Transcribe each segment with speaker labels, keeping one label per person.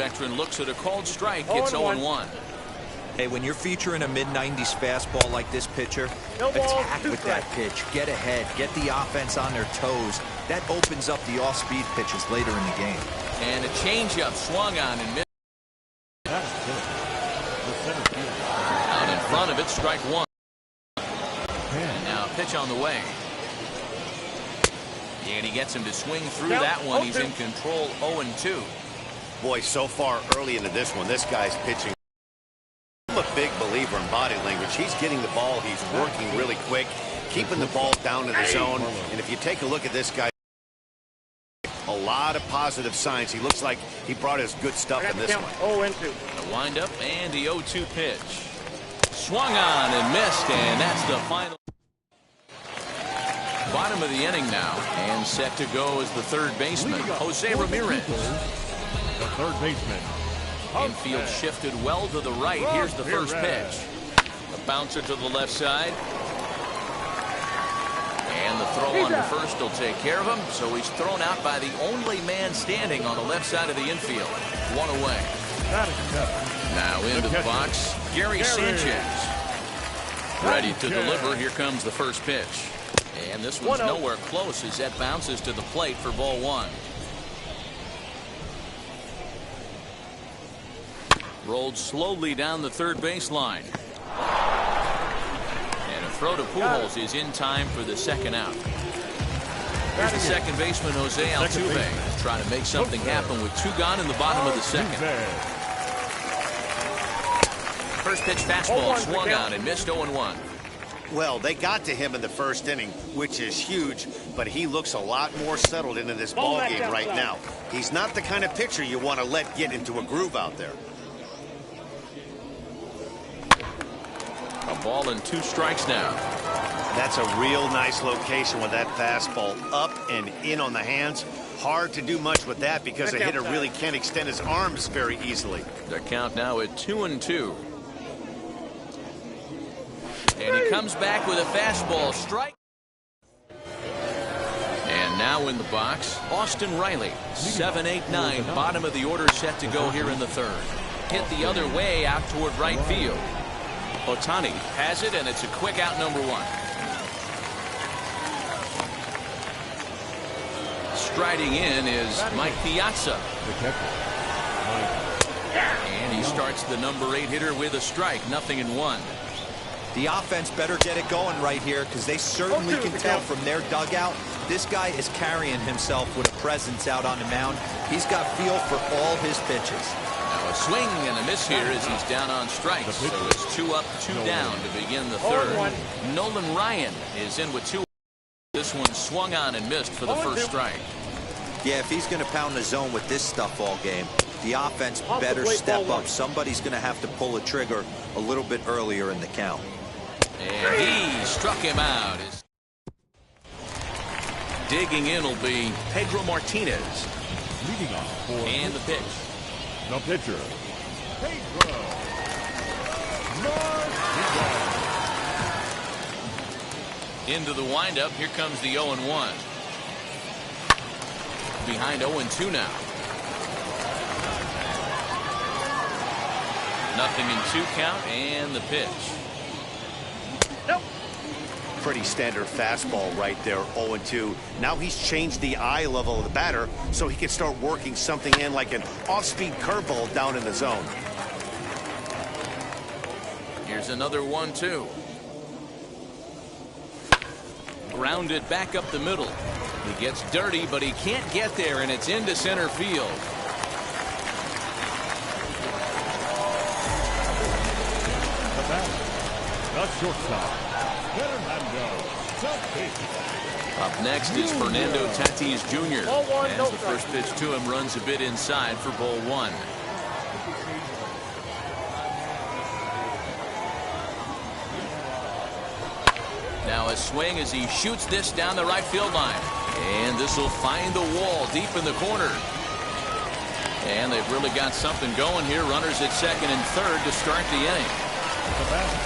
Speaker 1: veteran looks at a called strike. It's 0-1.
Speaker 2: Hey, when you're featuring a mid-90s fastball like this pitcher, attack with that pitch. Get ahead. Get the offense on their toes. That opens up the off-speed pitches later in the game.
Speaker 1: And a changeup swung on and missed. Out in front of it, strike one. And now a pitch on the way. And he gets him to swing through that one. He's in control, 0-2.
Speaker 3: Boy, so far early into this one, this guy's pitching. I'm a big believer in body language. He's getting the ball. He's working really quick, keeping the ball down to the zone. And if you take a look at this guy, a lot of positive signs. He looks like he brought his good stuff in this one.
Speaker 1: 0-2. A windup and the 0-2 pitch. Swung on and missed, and that's the final. Bottom of the inning now, and set to go is the third baseman, Jose Ramirez.
Speaker 4: The third baseman.
Speaker 1: Infield shifted well to the right. Here's the first pitch. A bouncer to the left side. And the throw under first will take care of him. So he's thrown out by the only man standing on the left side of the infield. One away. Now into the box, Gary Sanchez. Ready to deliver. Here comes the first pitch. And this one's nowhere close as that bounces to the plate for ball one. Rolled slowly down the third baseline. And a throw to Pujols is in time for the second out. Here's the second baseman, Jose Altuve, trying to make something happen with two gone in the bottom of the second. First pitch fastball swung on and missed 0-1.
Speaker 3: Well, they got to him in the first inning, which is huge, but he looks a lot more settled into this ball game right now. He's not the kind of pitcher you want to let get into a groove out there.
Speaker 1: A ball and 2 strikes now.
Speaker 3: That's a real nice location with that fastball up and in on the hands. Hard to do much with that because a hitter really can't extend his arms very easily.
Speaker 1: The count now at 2-2. And he comes back with a fastball strike. And now in the box, Austin Riley. 7, 8, 9. Bottom of the order set to go here in the third. Hit the other way out toward right field. Ohtani has it, and it's a quick out, number 1. Striding in is Mike Piazza. And he starts the number 8 hitter with a strike. 0-1.
Speaker 2: The offense better get it going right here because they certainly can tell from their dugout this guy is carrying himself with a presence out on the mound. He's got feel for all his pitches.
Speaker 1: Now a swing and a miss here as he's down on strikes. So it's 2 up, 2 down to begin the third. Nolan Ryan is in with 2. This one swung on and missed for the first strike.
Speaker 2: Yeah, if he's going to pound the zone with this stuff all game, the offense better step up. Somebody's going to have to pull a trigger a little bit earlier in the count.
Speaker 1: And he struck him out. Digging in will be Pedro Martinez.
Speaker 4: Leading off for
Speaker 1: and the pitch.
Speaker 4: The pitcher, Pedro Martinez.
Speaker 1: Into the windup. Here comes the 0-1. Behind 0-2 now. 0-2 count and the pitch.
Speaker 3: Pretty standard fastball right there, 0-2. Now he's changed the eye level of the batter so he can start working something in like an off-speed curveball down in the zone.
Speaker 1: Here's another 1-2. Grounded back up the middle. He gets dirty, but he can't get there, and it's into center field.
Speaker 4: The batter, the shortstop, Fernando Tatis.
Speaker 1: Up next is Fernando Tatis Jr. As the first pitch to him runs a bit inside for ball 1. Now a swing as he shoots this down the right field line. And this will find the wall deep in the corner. And they've really got something going here. Runners at second and third to start the inning.
Speaker 4: The batter,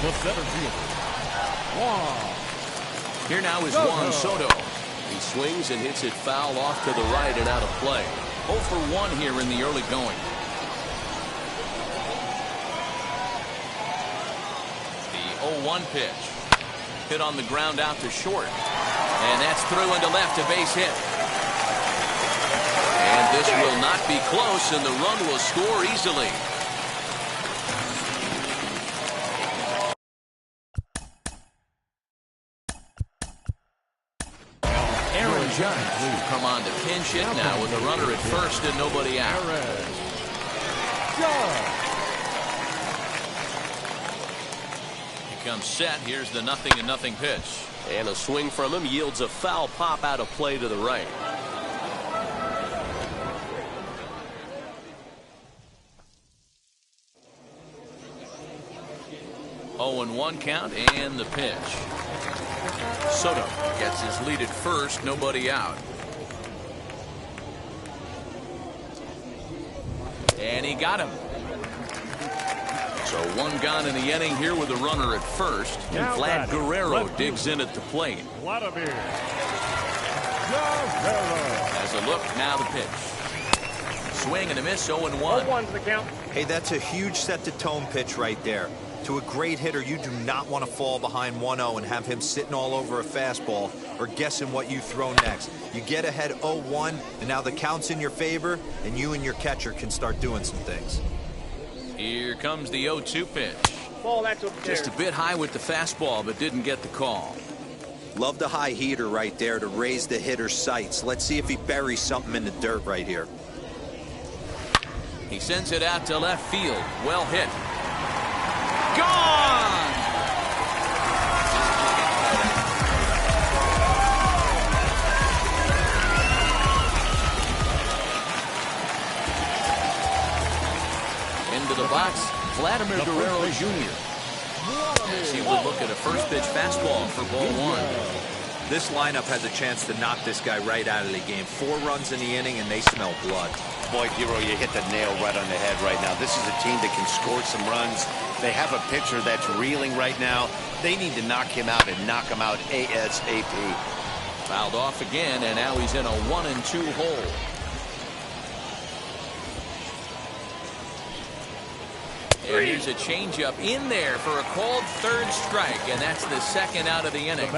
Speaker 4: the center fielder, Juan.
Speaker 1: Here now is Juan Soto. He swings and hits it foul off to the right and out of play. 0 for 1 here in the early going. The 0-1 pitch. Hit on the ground out to short. And that's through into left, a base hit. And this will not be close, and the run will score easily. Aaron Judge will come on to pinch hit now with a runner at first and nobody out. He comes set. Here's the 0-0 pitch.
Speaker 5: And a swing from him yields a foul pop out of play to the right.
Speaker 1: Oh, and 1 count and the pitch. Soto gets his lead at first, nobody out. And he got him. So 1 gone in the inning here with a runner at first. And Vlad Guerrero digs in at the plate. As a look, now the pitch. Swing and a miss, 0-1.
Speaker 2: Hey, that's a huge set-the-tone pitch right there. To a great hitter, you do not want to fall behind 1-0 and have him sitting all over a fastball or guessing what you throw next. You get ahead 0-1, and now the count's in your favor, and you and your catcher can start doing some things.
Speaker 1: Here comes the 0-2 pitch.
Speaker 6: Ball, that's up there.
Speaker 1: Just a bit high with the fastball, but didn't get the call.
Speaker 2: Love the high heater right there to raise the hitter's sights. Let's see if he buries something in the dirt right here.
Speaker 1: He sends it out to left field. Well hit. Gone! Into the box, Vladimir Guerrero Jr. As he would look at a first pitch fastball for ball 1.
Speaker 2: This lineup has a chance to knock this guy right out of the game. 4 runs in the inning, and they smell blood.
Speaker 3: Boy, Giro, you hit the nail right on the head right now. This is a team that can score some runs. They have a pitcher that's reeling right now. They need to knock him out and knock him out ASAP.
Speaker 1: Fouled off again, and now he's in a 1-2 hole. And here's a changeup in there for a called 3rd strike, and that's the 2nd out of the inning.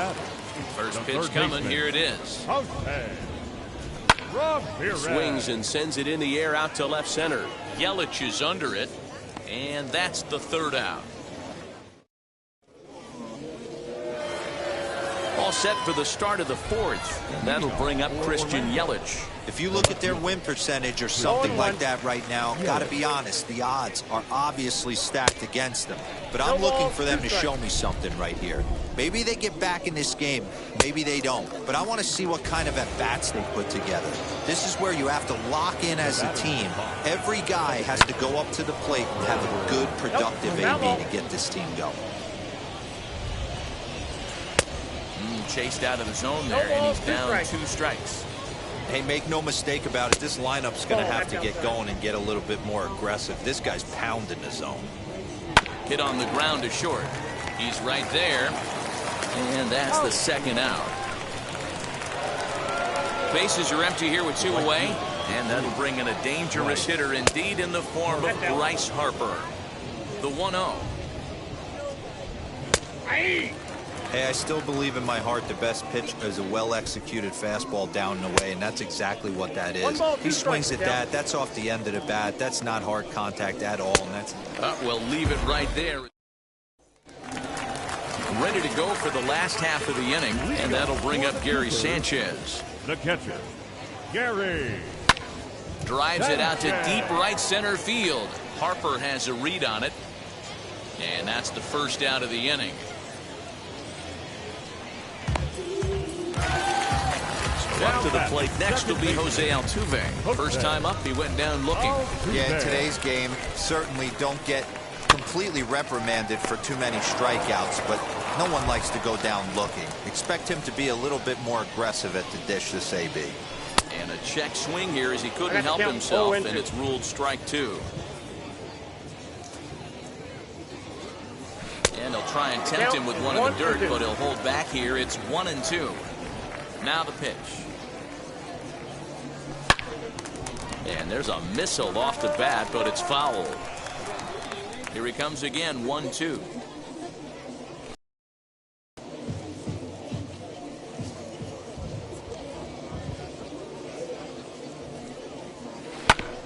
Speaker 1: First pitch coming, here it is.
Speaker 5: Swings and sends it in the air out to left center.
Speaker 1: Yelich is under it, and that's the 3rd out. All set for the start of the 4th, and that'll bring up Christian Yelich.
Speaker 2: If you look at their win percentage or something like that right now, gotta be honest, the odds are obviously stacked against them. But I'm looking for them to show me something right here. Maybe they get back in this game, maybe they don't. But I want to see what kind of at-bats they put together. This is where you have to lock in as a team. Every guy has to go up to the plate and have a good, productive AB to get this team going.
Speaker 1: Chased out of the zone there, and he's down 2 strikes.
Speaker 2: Hey, make no mistake about it, this lineup's going to have to get going and get a little bit more aggressive. This guy's pounding the zone.
Speaker 1: Hit on the ground to short. He's right there, and that's the 2nd out. Bases are empty here with 2 away, and that'll bring in a dangerous hitter indeed in the form of Bryce Harper. The 1-0.
Speaker 2: Hey, I still believe in my heart the best pitch is a well-executed fastball down and away, and that's exactly what that is. He swings at that. That's off the end of the bat. That's not hard contact at all, and that's...
Speaker 1: We'll leave it right there. Ready to go for the last half of the inning, and that'll bring up Gary Sanchez.
Speaker 4: The catcher, Gary.
Speaker 1: Drives it out to deep right center field. Harper has a read on it, and that's the 1st out of the inning. Up to the plate next will be Jose Altuve. First time up, he went down looking.
Speaker 2: Yeah, in today's game, certainly don't get completely reprimanded for too many strikeouts, but no one likes to go down looking. Expect him to be a little bit more aggressive at the dish this AB.
Speaker 1: And a check swing here as he couldn't help himself, and it's ruled strike 2. And he'll try and tempt him with one in the dirt, but he'll hold back here. It's 1-2. Now the pitch. there's a missile off the bat, but it's foul. Here he comes again, 1-2.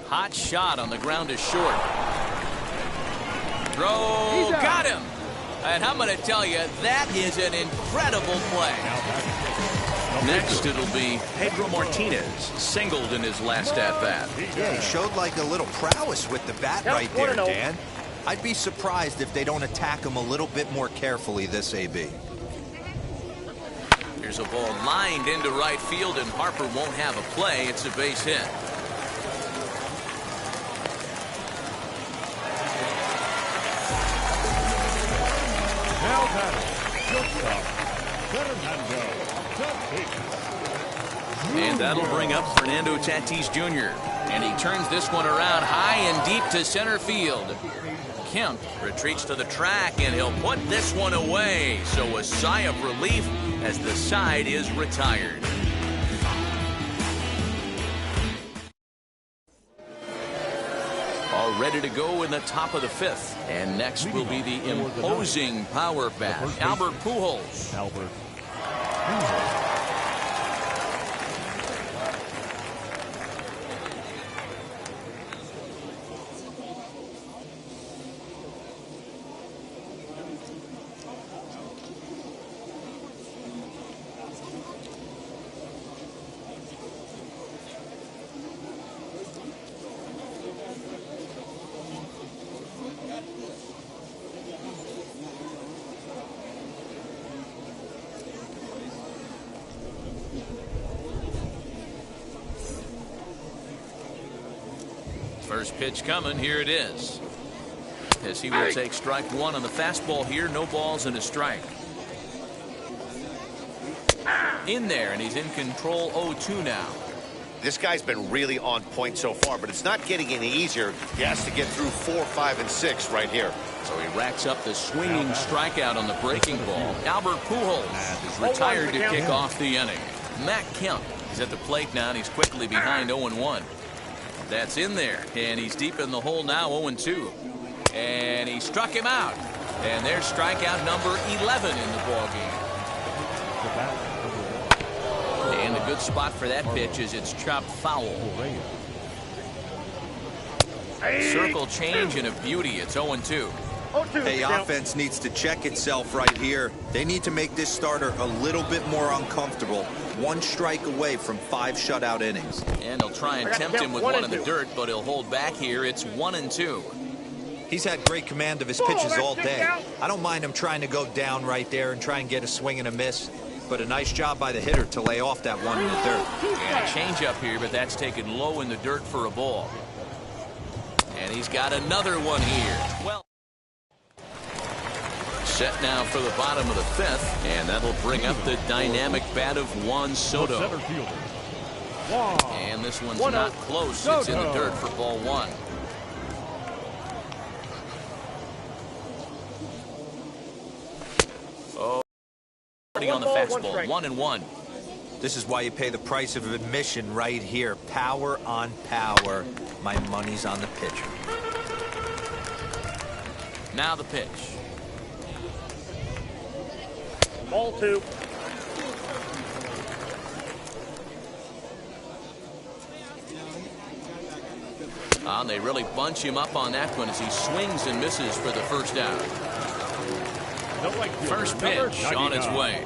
Speaker 1: Hot shot on the ground is short. Throw, got him. And I'm going to tell you, that is an incredible play. Next, it'll be Pedro Martinez, singled in his last at-bat.
Speaker 2: Yeah, he showed like a little prowess with the bat right there, Dan. I'd be surprised if they don't attack him a little bit more carefully this AB.
Speaker 1: Here's a ball lined into right field, and Harper won't have a play. It's a base hit.
Speaker 4: Now batting, shortstop, Fernando Tatis.
Speaker 1: And that'll bring up Fernando Tatis Jr. And he turns this one around high and deep to center field. Kemp retreats to the track, and he'll put this one away. So a sigh of relief as the side is retired. All ready to go in the top of the fifth. And next will be the imposing power bat, Albert Pujols.
Speaker 4: Albert.
Speaker 1: First pitch coming. Here it is. As he will take strike one on the fastball here. No balls and a strike. In there, and he's in control. 0-2 now.
Speaker 3: This guy's been really on point so far, but it's not getting any easier. He has to get through 4, 5, and 6 right here.
Speaker 1: So he racks up the swinging strikeout on the breaking ball. Albert Pujols is retired to kick off the inning. Matt Kemp is at the plate now, and he's quickly behind 0-1. That's in there, and he's deep in the hole now, 0-2. And he struck him out. And there's strikeout number 11 in the ballgame. And a good spot for that pitch is it's chopped foul. Circle change and a beauty. It's 0-2.
Speaker 2: Hey, offense needs to check itself right here. They need to make this starter a little bit more uncomfortable. One strike away from 5 shutout innings.
Speaker 1: And they'll try and tempt him with one in the dirt, but he'll hold back here. It's 1-2.
Speaker 2: He's had great command of his pitches all day. I don't mind him trying to go down right there and try and get a swing and a miss. But a nice job by the hitter to lay off that one in the dirt.
Speaker 1: And a changeup here, but that's taken low in the dirt for a ball. And he's got another one here. Well, set now for the bottom of the fifth, and that'll bring up the dynamic bat of Juan Soto. And this one's not close. It's in the dirt for ball one. Oh, on the fastball, 1-1.
Speaker 2: This is why you pay the price of admission right here. Power on power. My money's on the pitcher.
Speaker 1: Now the pitch.
Speaker 6: Ball 2.
Speaker 1: And they really bunch him up on that one as he swings and misses for the first out. First pitch on its way.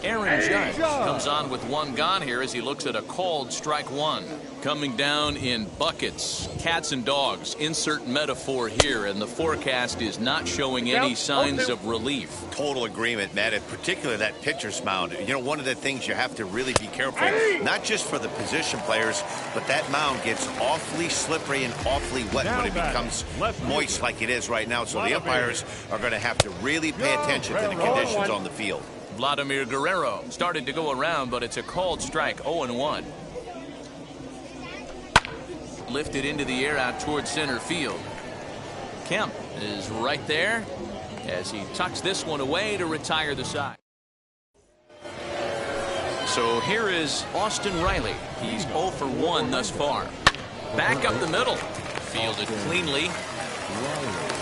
Speaker 1: Aaron Judge comes on with one gone here as he looks at a called strike one. Coming down in buckets, cats and dogs, insert metaphor here, and the forecast is not showing any signs of relief.
Speaker 3: Total agreement, Matt, and particularly that pitcher's mound. You know, one of the things you have to really be careful, not just for the position players, but that mound gets awfully slippery and awfully wet when it becomes moist like it is right now. So the umpires are going to have to really pay attention to the conditions on the field.
Speaker 1: Vladimir Guerrero started to go around, but it's a called strike, 0-1. Lifted into the air out towards center field. Kemp is right there as he tucks this one away to retire the side. So here is Austin Riley. He's 0 for 1 thus far. Back up the middle. Fielded cleanly.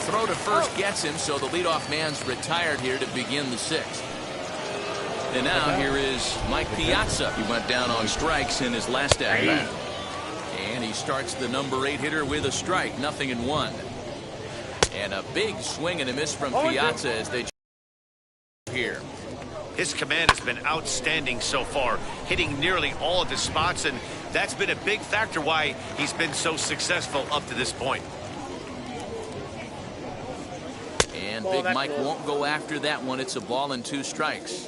Speaker 1: Throw to first gets him, so the leadoff man's retired here to begin the 6th. And now here is Mike Piazza. He went down on strikes in his last at bat. And he starts the number 8 hitter with a strike, 0-1. And a big swing and a miss from Piazza as they here.
Speaker 3: His command has been outstanding so far, hitting nearly all of his spots, and that's been a big factor why he's been so successful up to this point.
Speaker 1: And Big Mike won't go after that one. It's a ball and 2 strikes.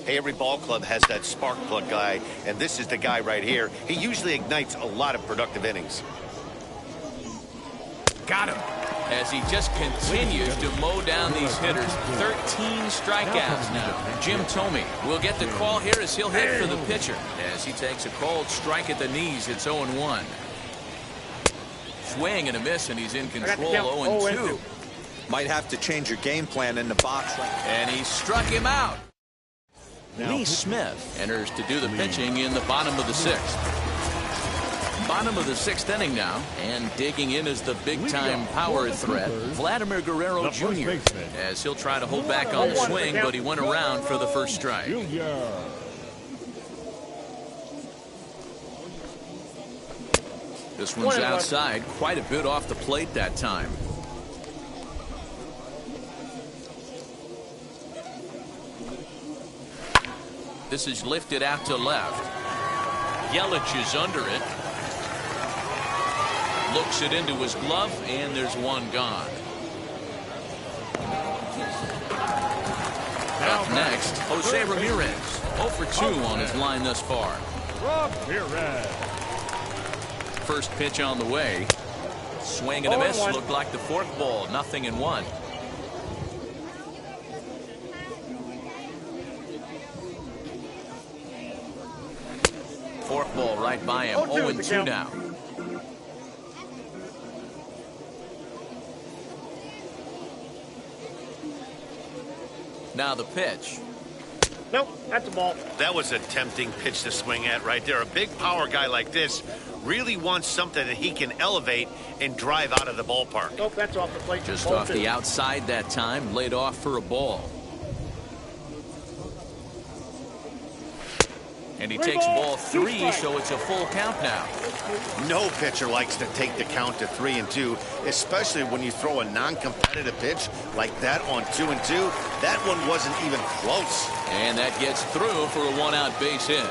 Speaker 3: Hey, every ball club has that spark plug guy, and this is the guy right here. He usually ignites a lot of productive innings.
Speaker 1: Got him. As he just continues to mow down these hitters. 13 strikeouts now. Jim Thome will get the call here as he'll hit for the pitcher. As he takes a cold strike at the knees, it's 0-1. Swing and a miss, and he's in control, 0-2.
Speaker 2: Might have to change your game plan in the box.
Speaker 1: And he struck him out. Lee Smith enters to do the pitching in the bottom of the 6th. Bottom of the 6th inning now, and digging in is the big-time power threat, Vladimir Guerrero Jr., as he'll try to hold back on the swing, but he went around for the first strike. This one's outside, quite a bit off the plate that time. This is lifted out to left. Yelich is under it. Looks it into his glove, and there's one gone. Up next, Jose Ramirez. 0 for 2 on his line thus far.
Speaker 4: Ramirez.
Speaker 1: First pitch on the way. Swing and a miss. Looked like the forkball. 0-1. Forkball right by him. 0-2 now. Now the pitch.
Speaker 6: Nope, that's a ball.
Speaker 3: That was a tempting pitch to swing at right there. A big power guy like this really wants something that he can elevate and drive out of the ballpark.
Speaker 6: Nope, that's off the plate.
Speaker 1: Just off the outside that time, laid off for a ball. And he takes ball 3, so it's a full count now.
Speaker 3: No pitcher likes to take the count to 3-2, especially when you throw a non-competitive pitch like that on 2-2. That one wasn't even close.
Speaker 1: And that gets through for a 1-out base hit.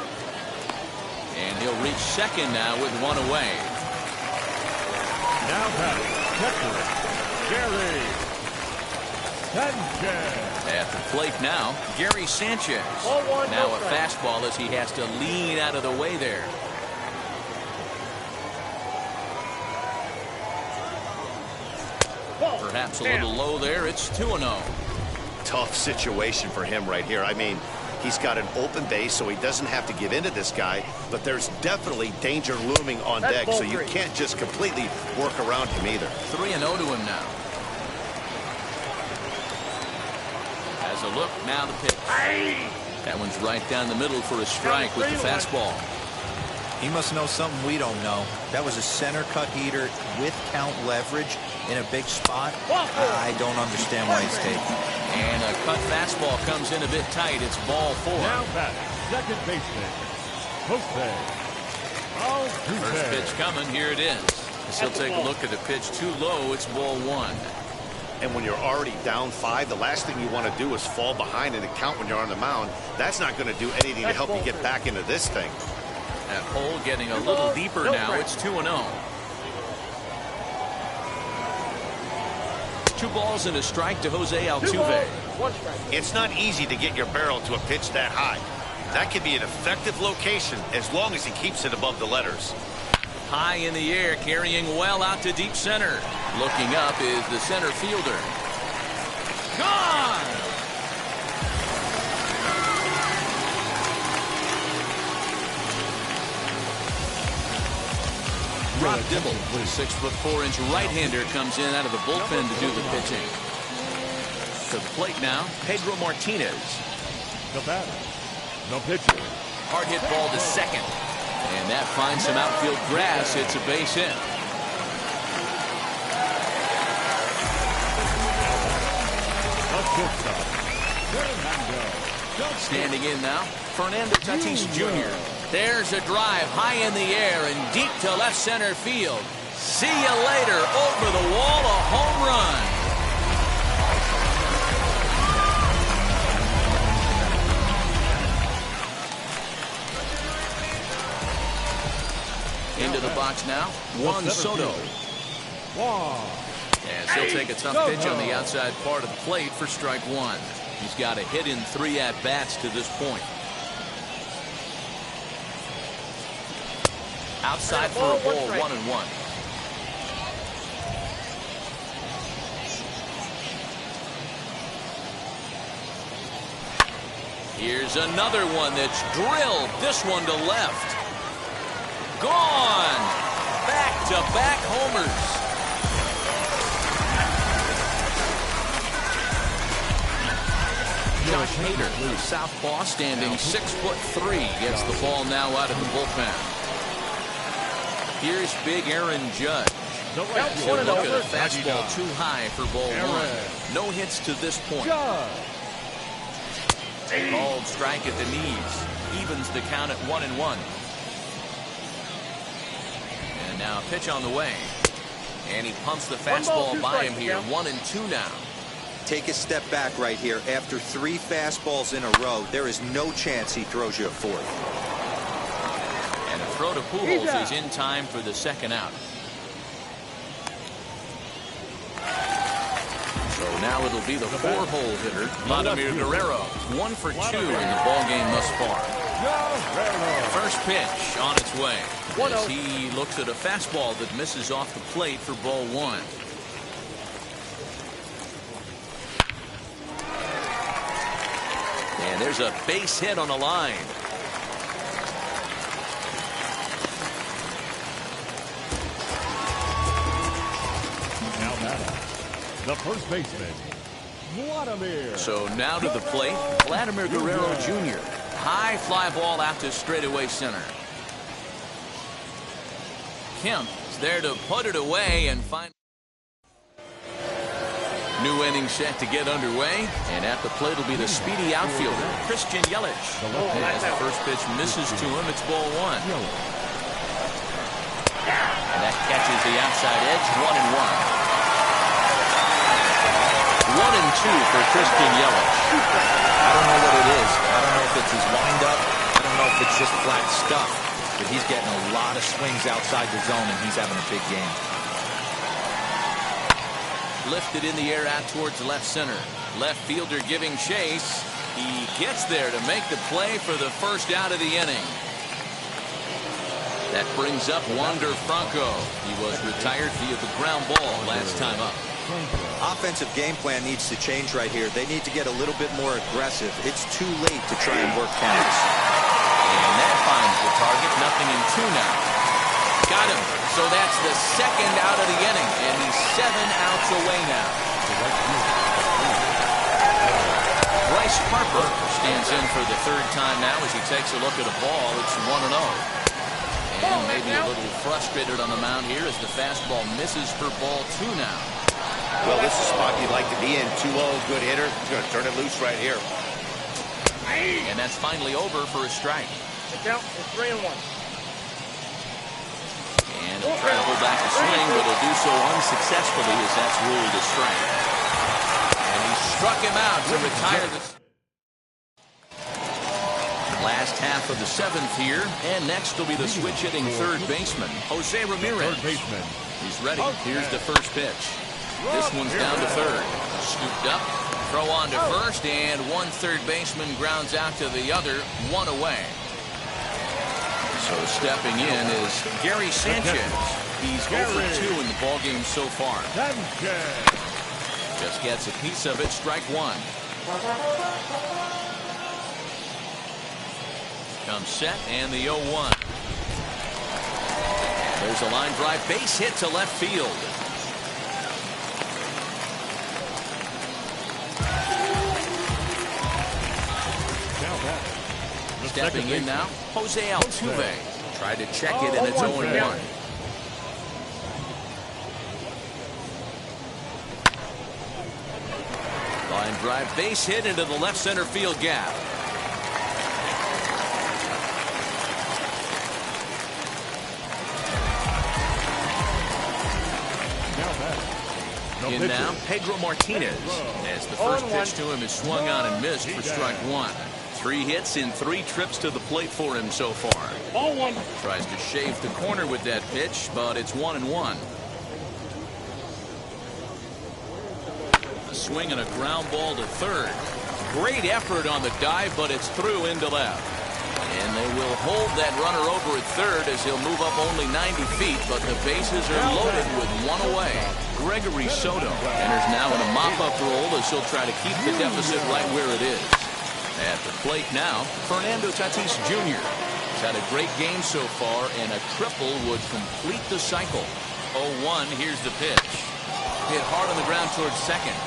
Speaker 1: And he'll reach second now with 1 away.
Speaker 4: Now batting, catcher, Gary Sanchez.
Speaker 1: At the plate now, Gary Sanchez. Now a fastball as he has to lean out of the way there. Perhaps a little low there. It's 2-0.
Speaker 3: Tough situation for him right here. I mean, he's got an open base, so he doesn't have to give in to this guy, but there's definitely danger looming on deck, so you can't just completely work around him either.
Speaker 1: 3-0 to him now. As a look, now the pitch. That one's right down the middle for a strike with the fastball.
Speaker 2: He must know something we don't know. That was a center cut heater with count leverage in a big spot. I don't understand why he's taking it.
Speaker 1: And a cut fastball comes in a bit tight. It's ball 4.
Speaker 4: Now batting, second baseman, Jose Altuve.
Speaker 1: First pitch coming. Here it is. He'll take a look at the pitch. Too low. It's ball 1.
Speaker 3: And when you're already down 5, the last thing you want to do is fall behind in the count when you're on the mound. That's not going to do anything to help you get back into this thing.
Speaker 1: That hole getting a little deeper now. It's 2-0. 2 balls and a strike to Jose Altuve.
Speaker 3: It's not easy to get your barrel to a pitch that high. That could be an effective location as long as he keeps it above the letters.
Speaker 1: High in the air, carrying well out to deep center. Looking up is the center fielder. Gone! Rob Dibble, the 6'4" right-hander, comes in out of the bullpen to do the pitching. To the plate now, Pedro Martinez.
Speaker 4: The batter, the pitcher,
Speaker 1: Hard hit ball to second. And that finds some outfield grass. It's a base hit. Standing in now, Fernando Tatis Jr. There's a drive high in the air and deep to left center field. See you later. Over the wall, a home run. Into the box now, Juan Soto. As he'll take a tough pitch on the outside part of the plate for strike one. He's got a hit in 3 at-bats to this point. Outside for a ball, 1-1. Here's another one that's drilled. This one to left. Gone. Back-to-back homers. Josh Hader, the southpaw, standing 6'3", gets the ball now out of the bullpen. Here's big Aaron Judge. He'll look at a fastball too high for ball one. No hits to this point. Called strike at the knees. Evens the count at 1-1. And now a pitch on the way. And he pumps the fastball by him here. 1-2 now.
Speaker 2: Take a step back right here. After 3 fastballs in a row, there is no chance he throws you a fourth.
Speaker 1: And a throw to Pujols is in time for the second out. So now it'll be the 4-hole hitter, Vladimir Guerrero. 1 for 2 in the ballgame thus far. First pitch on its way. As he looks at a fastball that misses off the plate for ball one. And there's a base hit on the line.
Speaker 4: Now batting, the first baseman, Vladimir.
Speaker 1: So now to the plate, Vladimir Guerrero Jr. High fly ball out to straightaway center. Kemp is there to put it away and find. New inning set to get underway, and at the plate will be the speedy outfielder, Christian Yelich. As the first pitch misses to him, it's ball one. And that catches the outside edge, 1-1. 1-2 for Christian Yelich.
Speaker 2: I don't know what it is. I don't know if it's his windup. I don't know if it's just flat stuff. But he's getting a lot of swings outside the zone, and he's having a big game.
Speaker 1: Lifted in the air out towards left center. Left fielder giving chase. He gets there to make the play for the first out of the inning. That brings up Wander Franco. He was retired via the ground ball last time up.
Speaker 2: Offensive game plan needs to change right here. They need to get a little bit more aggressive. It's too late to try and work counts.
Speaker 1: And that finds the target. 0-2 now. Got him. So that's the second out of the inning, and he's 7 outs away now. Bryce Harper stands in for the third time now as he takes a look at a ball. It's 1-0. And maybe a little frustrated on the mound here as the fastball misses for ball 2 now.
Speaker 3: Well, this is a spot you'd like to be in. 2-0, good hitter. He's going to turn it loose right here.
Speaker 1: And that's finally over for a strike.
Speaker 6: The count is 3-1.
Speaker 1: And he'll try to hold back the swing, but he'll do so unsuccessfully as that's ruled a strike. And he struck him out to retire the last half of the 7th here. And next will be the switch-hitting third baseman, Jose Ramirez. He's ready. Here's the first pitch. This one's down to third. Scooped up, throw on to first, and one third baseman grounds out to the other, 1 away. So stepping in is Gary Sanchez. He's 0 for 2 in the ballgame so far. Just gets a piece of it, strike 1. Comes set, and the 0-1. There's a line drive, base hit to left field. Stepping in now, Jose Altuve. Tried to check it, and it's 0-1. Line drive, base hit into the left center field gap. In now, Pedro Martinez, as the first pitch to him is swung on and missed for strike one. 3 hits in 3 trips to the plate for him so far.
Speaker 6: Ball 1.
Speaker 1: Tries to shave the corner with that pitch, but it's 1-1. A swing and a ground ball to third. Great effort on the dive, but it's through into left. And they will hold that runner over at third as he'll move up only 90 feet, but the bases are loaded with 1 away. Gregory Soto enters now in a mop-up role as he'll try to keep the deficit right where it is. At the plate now, Fernando Tatis Jr. He's had a great game so far, and a triple would complete the cycle. 0-1, here's the pitch. Hit hard on the ground towards second.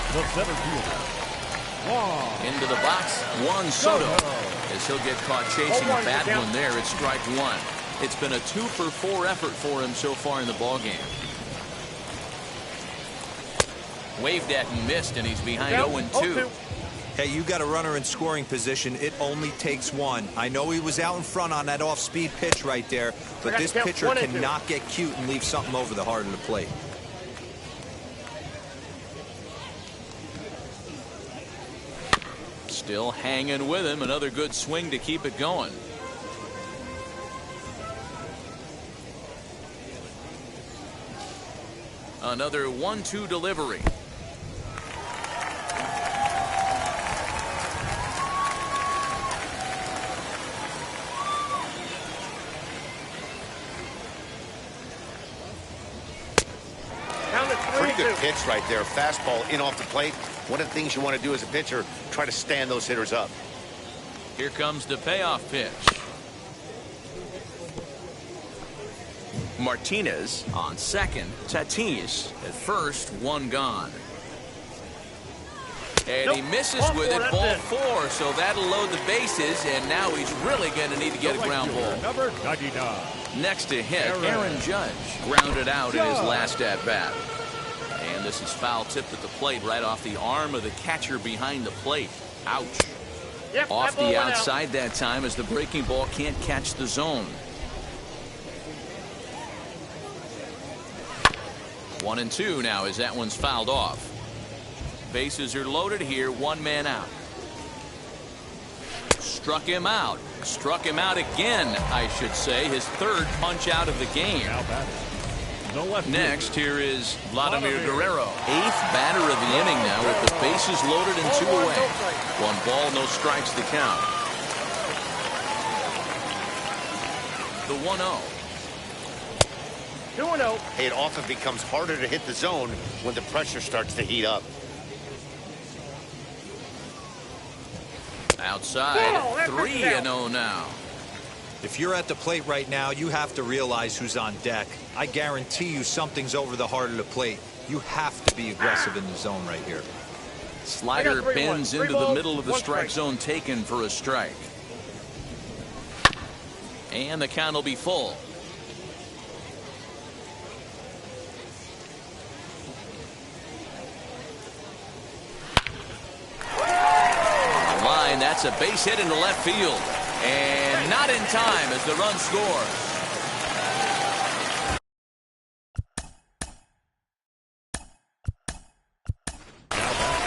Speaker 4: The center fielder,
Speaker 1: Into the box, Juan Soto, as he'll get caught chasing a bad one there. It's strike one. It's been a 2-for-4 effort for him so far in the ballgame. Waved at and missed, and he's behind 0-2.
Speaker 2: Hey, you got a runner in scoring position. It only takes one. I know he was out in front on that off-speed pitch right there, but this pitcher cannot get cute and leave something over the heart of the plate.
Speaker 1: Still hanging with him. Another good swing to keep it going. Another 1-2 delivery.
Speaker 3: Pretty good pitch right there. Fastball in off the plate. One of the things you want to do as a pitcher, try to stand those hitters up.
Speaker 1: Here comes the payoff pitch. Martinez on second. Tatis at first, 1 gone. And he misses with it, ball 4, so that'll load the bases, and now he's really going to need to get a ground ball.
Speaker 4: number 99.
Speaker 1: Next to hit, Aaron Judge grounded out in his last at-bat. And this is foul tipped at the plate right off the arm of the catcher behind the plate. Ouch.
Speaker 6: Yep,
Speaker 1: Off the outside that time as the breaking ball can't catch the zone. 1-2 now as that one's fouled off. Bases are loaded here, 1 man out. Struck him out. Struck him out again, I should say. His 3rd punch out of the game. Next, here is Vladimir Guerrero. 8th batter of the inning now with the bases loaded and 2 away. 1 ball, no strikes to count. The 1-0.
Speaker 6: 2-0.
Speaker 3: Hey, it often becomes harder to hit the zone when the pressure starts to heat up.
Speaker 1: Outside, 3-0 now.
Speaker 2: If you're at the plate right now, you have to realize who's on deck. I guarantee you something's over the heart of the plate. You have to be aggressive in the zone right here.
Speaker 1: Slider bends into the middle of the strike zone, taken for a strike. And the count will be full. Line, that's a base hit into left field. And not in time as the run scores.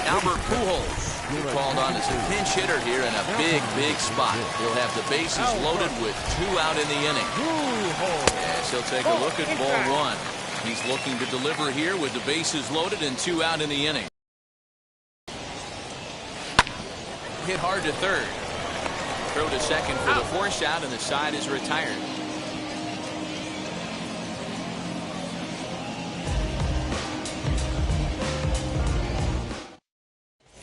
Speaker 1: Albert Pujols called on as a pinch hitter here in a big spot. He'll have the bases loaded with 2 out in the inning. As he'll take a look at ball 1. He's looking to deliver here with the bases loaded and 2 out in the inning. Hit hard to third. Throw to second for the 4th out, and the side is retired.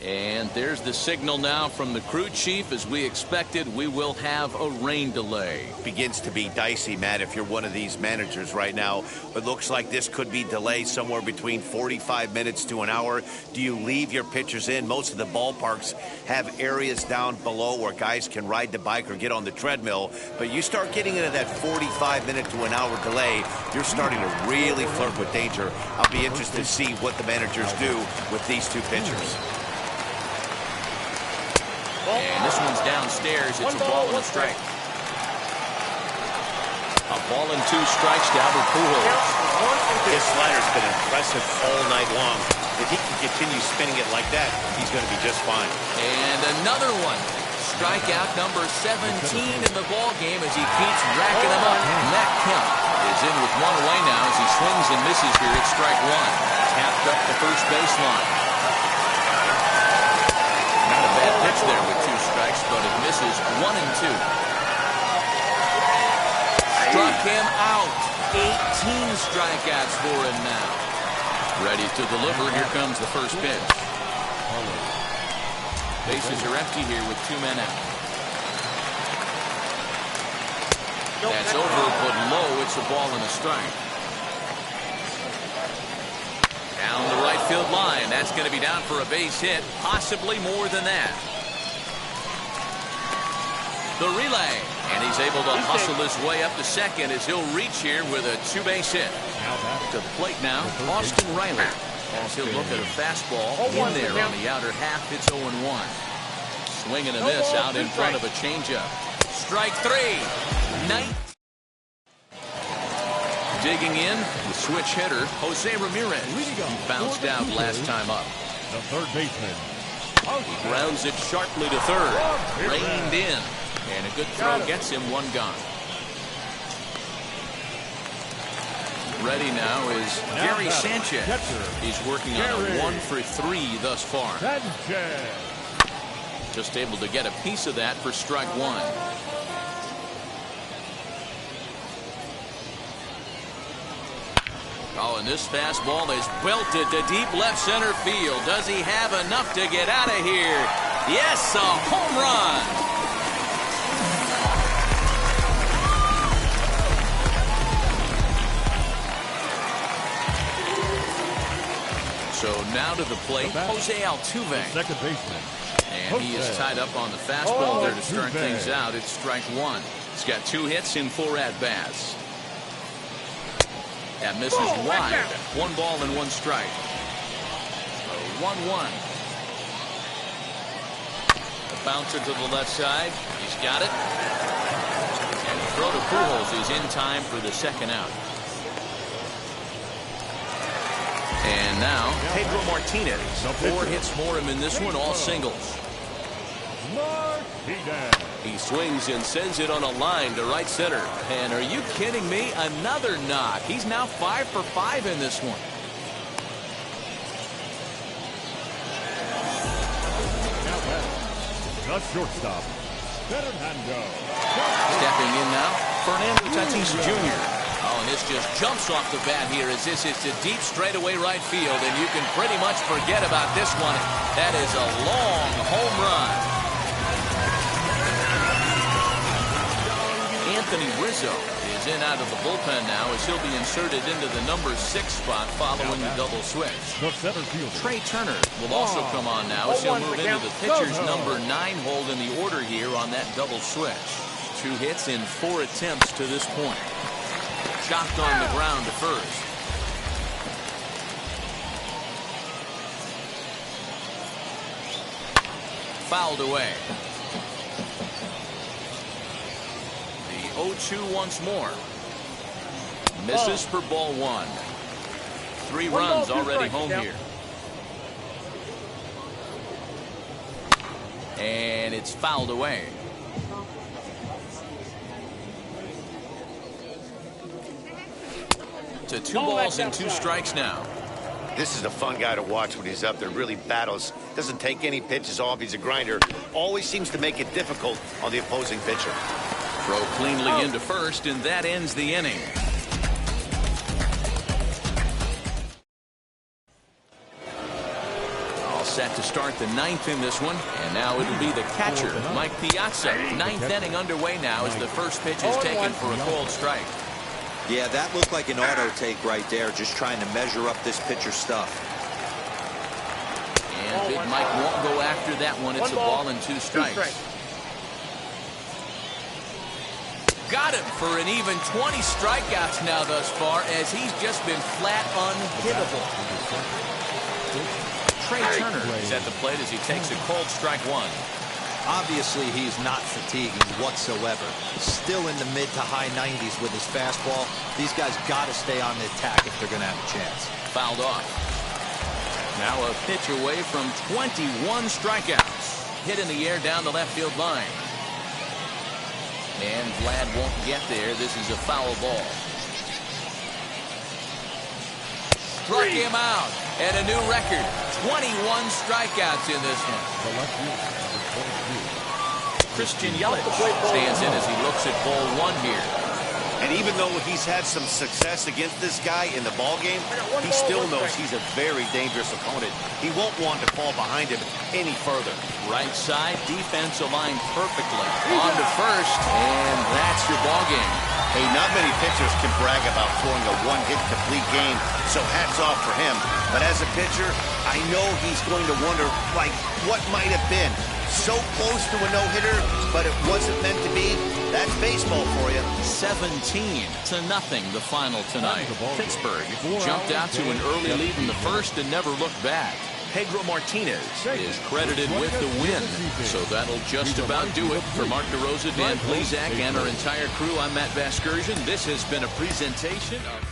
Speaker 1: And There's the signal now from the crew chief. As we expected, we will have a rain delay.
Speaker 3: Begins to be dicey, Matt, if you're one of these managers right now. It looks like this could be delayed somewhere between 45 minutes to an hour. Do you leave your pitchers in? Most of the ballparks have areas down below where guys can ride the bike or get on the treadmill. But you start getting into that 45-minute to an hour delay, you're starting to really flirt with danger. I'll be interested to see what the managers do with these two pitchers.
Speaker 1: And this one's downstairs. It's a ball and a strike. A ball and 2 strikes to Albert Pujols.
Speaker 3: His slider's been impressive all night long. If he can continue spinning it like that, he's going to be just fine.
Speaker 1: And another one. Strikeout number 17 in the ball game as he keeps racking them up. Matt Kemp is in with 1 away now as he swings and misses here at strike 1. Tapped up the first baseline. Not a bad pitch there with 2 strikes, but it misses 1 and 2. Struck him out. 18 strikeouts for him now. Ready to deliver. Here comes the first pitch. Bases are empty here with 2 men out. That's over, but low. It's a ball and a strike. Down the right field line. That's going to be down for a base hit. Possibly more than that. The relay. And he's able to hustle his way up to second as he'll reach here with a 2-base hit. To the plate now, Austin Riley. As he'll look at a fastball in there on the outer half. It's 0-1. Swing and a miss out in front of a changeup. Strike 3. Digging in, the switch hitter, Jose Ramirez. He bounced out last time up.
Speaker 4: The third baseman.
Speaker 1: He grounds it sharply to third. Reined in. And a good throw gets him 1 gone. Ready now is Gary Sanchez. He's working on a 1 for 3 thus far. Just able to get a piece of that for strike 1. Oh, and this fastball is belted to deep left center field. Does he have enough to get out of here? Yes, a home run. So now to the plate, Jose Altuve.
Speaker 4: Second baseman.
Speaker 1: And he is tied up on the fastball there to start things out. It's strike 1. He's got 2 hits in 4 at-bats. That misses wide. 1 ball and 1 strike. 1-1. A bouncer to the left side. He's got it. And the throw to Pujols is in time for the second out. And now, Pedro Martinez. 4 hits for him in this one, all singles. He swings and sends it on a line to right center. And are you kidding me? Another knock. He's now 5 for 5 in this one.
Speaker 4: The shortstop, Fernando.
Speaker 1: Stepping in now, Fernando Tatis Jr. Oh, and this just jumps off the bat here as this is to deep straightaway right field, and you can pretty much forget about this one. That is a long home run. Anthony Rizzo is in out of the bullpen now as he'll be inserted into the number 6 spot following the double switch. Trey Turner will also come on now as he'll move into the pitcher's number 9 hold in the order here on that double switch. 2 hits in 4 attempts to this point. Chopped on the ground to first. Fouled away. The 0-2 once more. Misses for ball 1. 3 runs already home here. And it's fouled away. To 2 balls and 2 strikes now.
Speaker 3: This is a fun guy to watch when he's up there. Really battles. Doesn't take any pitches off. He's a grinder. Always seems to make it difficult on the opposing pitcher.
Speaker 1: Throw cleanly into first, and that ends the inning. set to start the ninth in this one. And now it'll be the catcher, Mike Piazza. Ninth inning underway now as the first pitch is taken for a cold strike.
Speaker 2: Yeah, that looked like an auto take right there, just trying to measure up this pitcher's stuff.
Speaker 1: And Big Mike won't go after that one. It's a ball and 2 strikes. Got him for an even 20 strikeouts now thus far, as he's just been flat unhittable. Trey Turner is at the plate as he takes a cold strike 1.
Speaker 2: Obviously, he's not fatiguing whatsoever. Still in the mid to high 90s with his fastball. These guys got to stay on the attack if they're going to have a chance.
Speaker 1: Fouled off. Now a pitch away from 21 strikeouts. Hit in the air down the left field line. And Vlad won't get there. This is a foul ball. Struck him out. And a new record. 21 strikeouts in this one. Christian Yelich stands in as he looks at ball 1 here.
Speaker 3: And even though he's had some success against this guy in the ballgame, he still knows he's a very dangerous opponent. He won't want to fall behind him any further.
Speaker 1: Right side defense aligned perfectly. On to first, and that's your ballgame.
Speaker 3: Hey, not many pitchers can brag about throwing a one-hit complete game, so hats off for him. But as a pitcher, I know he's going to wonder, like, what might have been. So close to a no-hitter, but it wasn't meant to be. That's baseball for you.
Speaker 1: 17-0 the final tonight. Pittsburgh jumped out to an early lead in the first and never looked back. Pedro Martinez is credited with the win. So that'll just about do it. For Mark DeRosa, Dan Plesac, and our entire crew, I'm Matt Vasgersian. This has been a presentation of...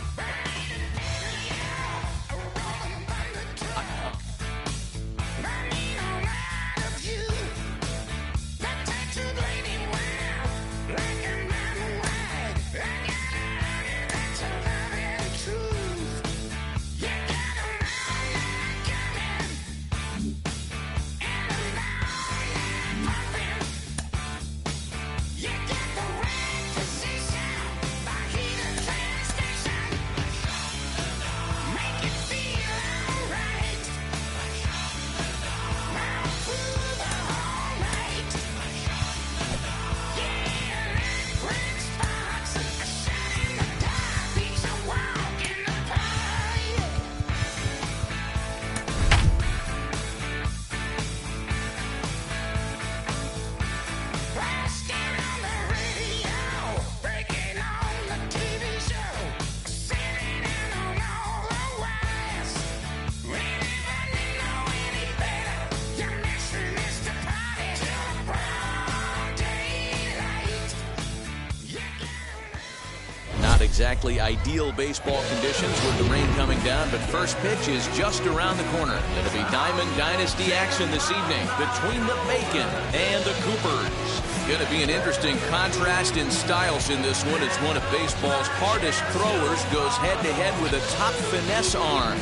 Speaker 1: Exactly ideal baseball conditions with the rain coming down, but first pitch is just around the corner. It'll be Diamond Dynasty action this evening between the Bacon and the Coopers. Going to be an interesting contrast in styles in this one. It's one of baseball's hardest throwers, goes head-to-head with a top finesse arm.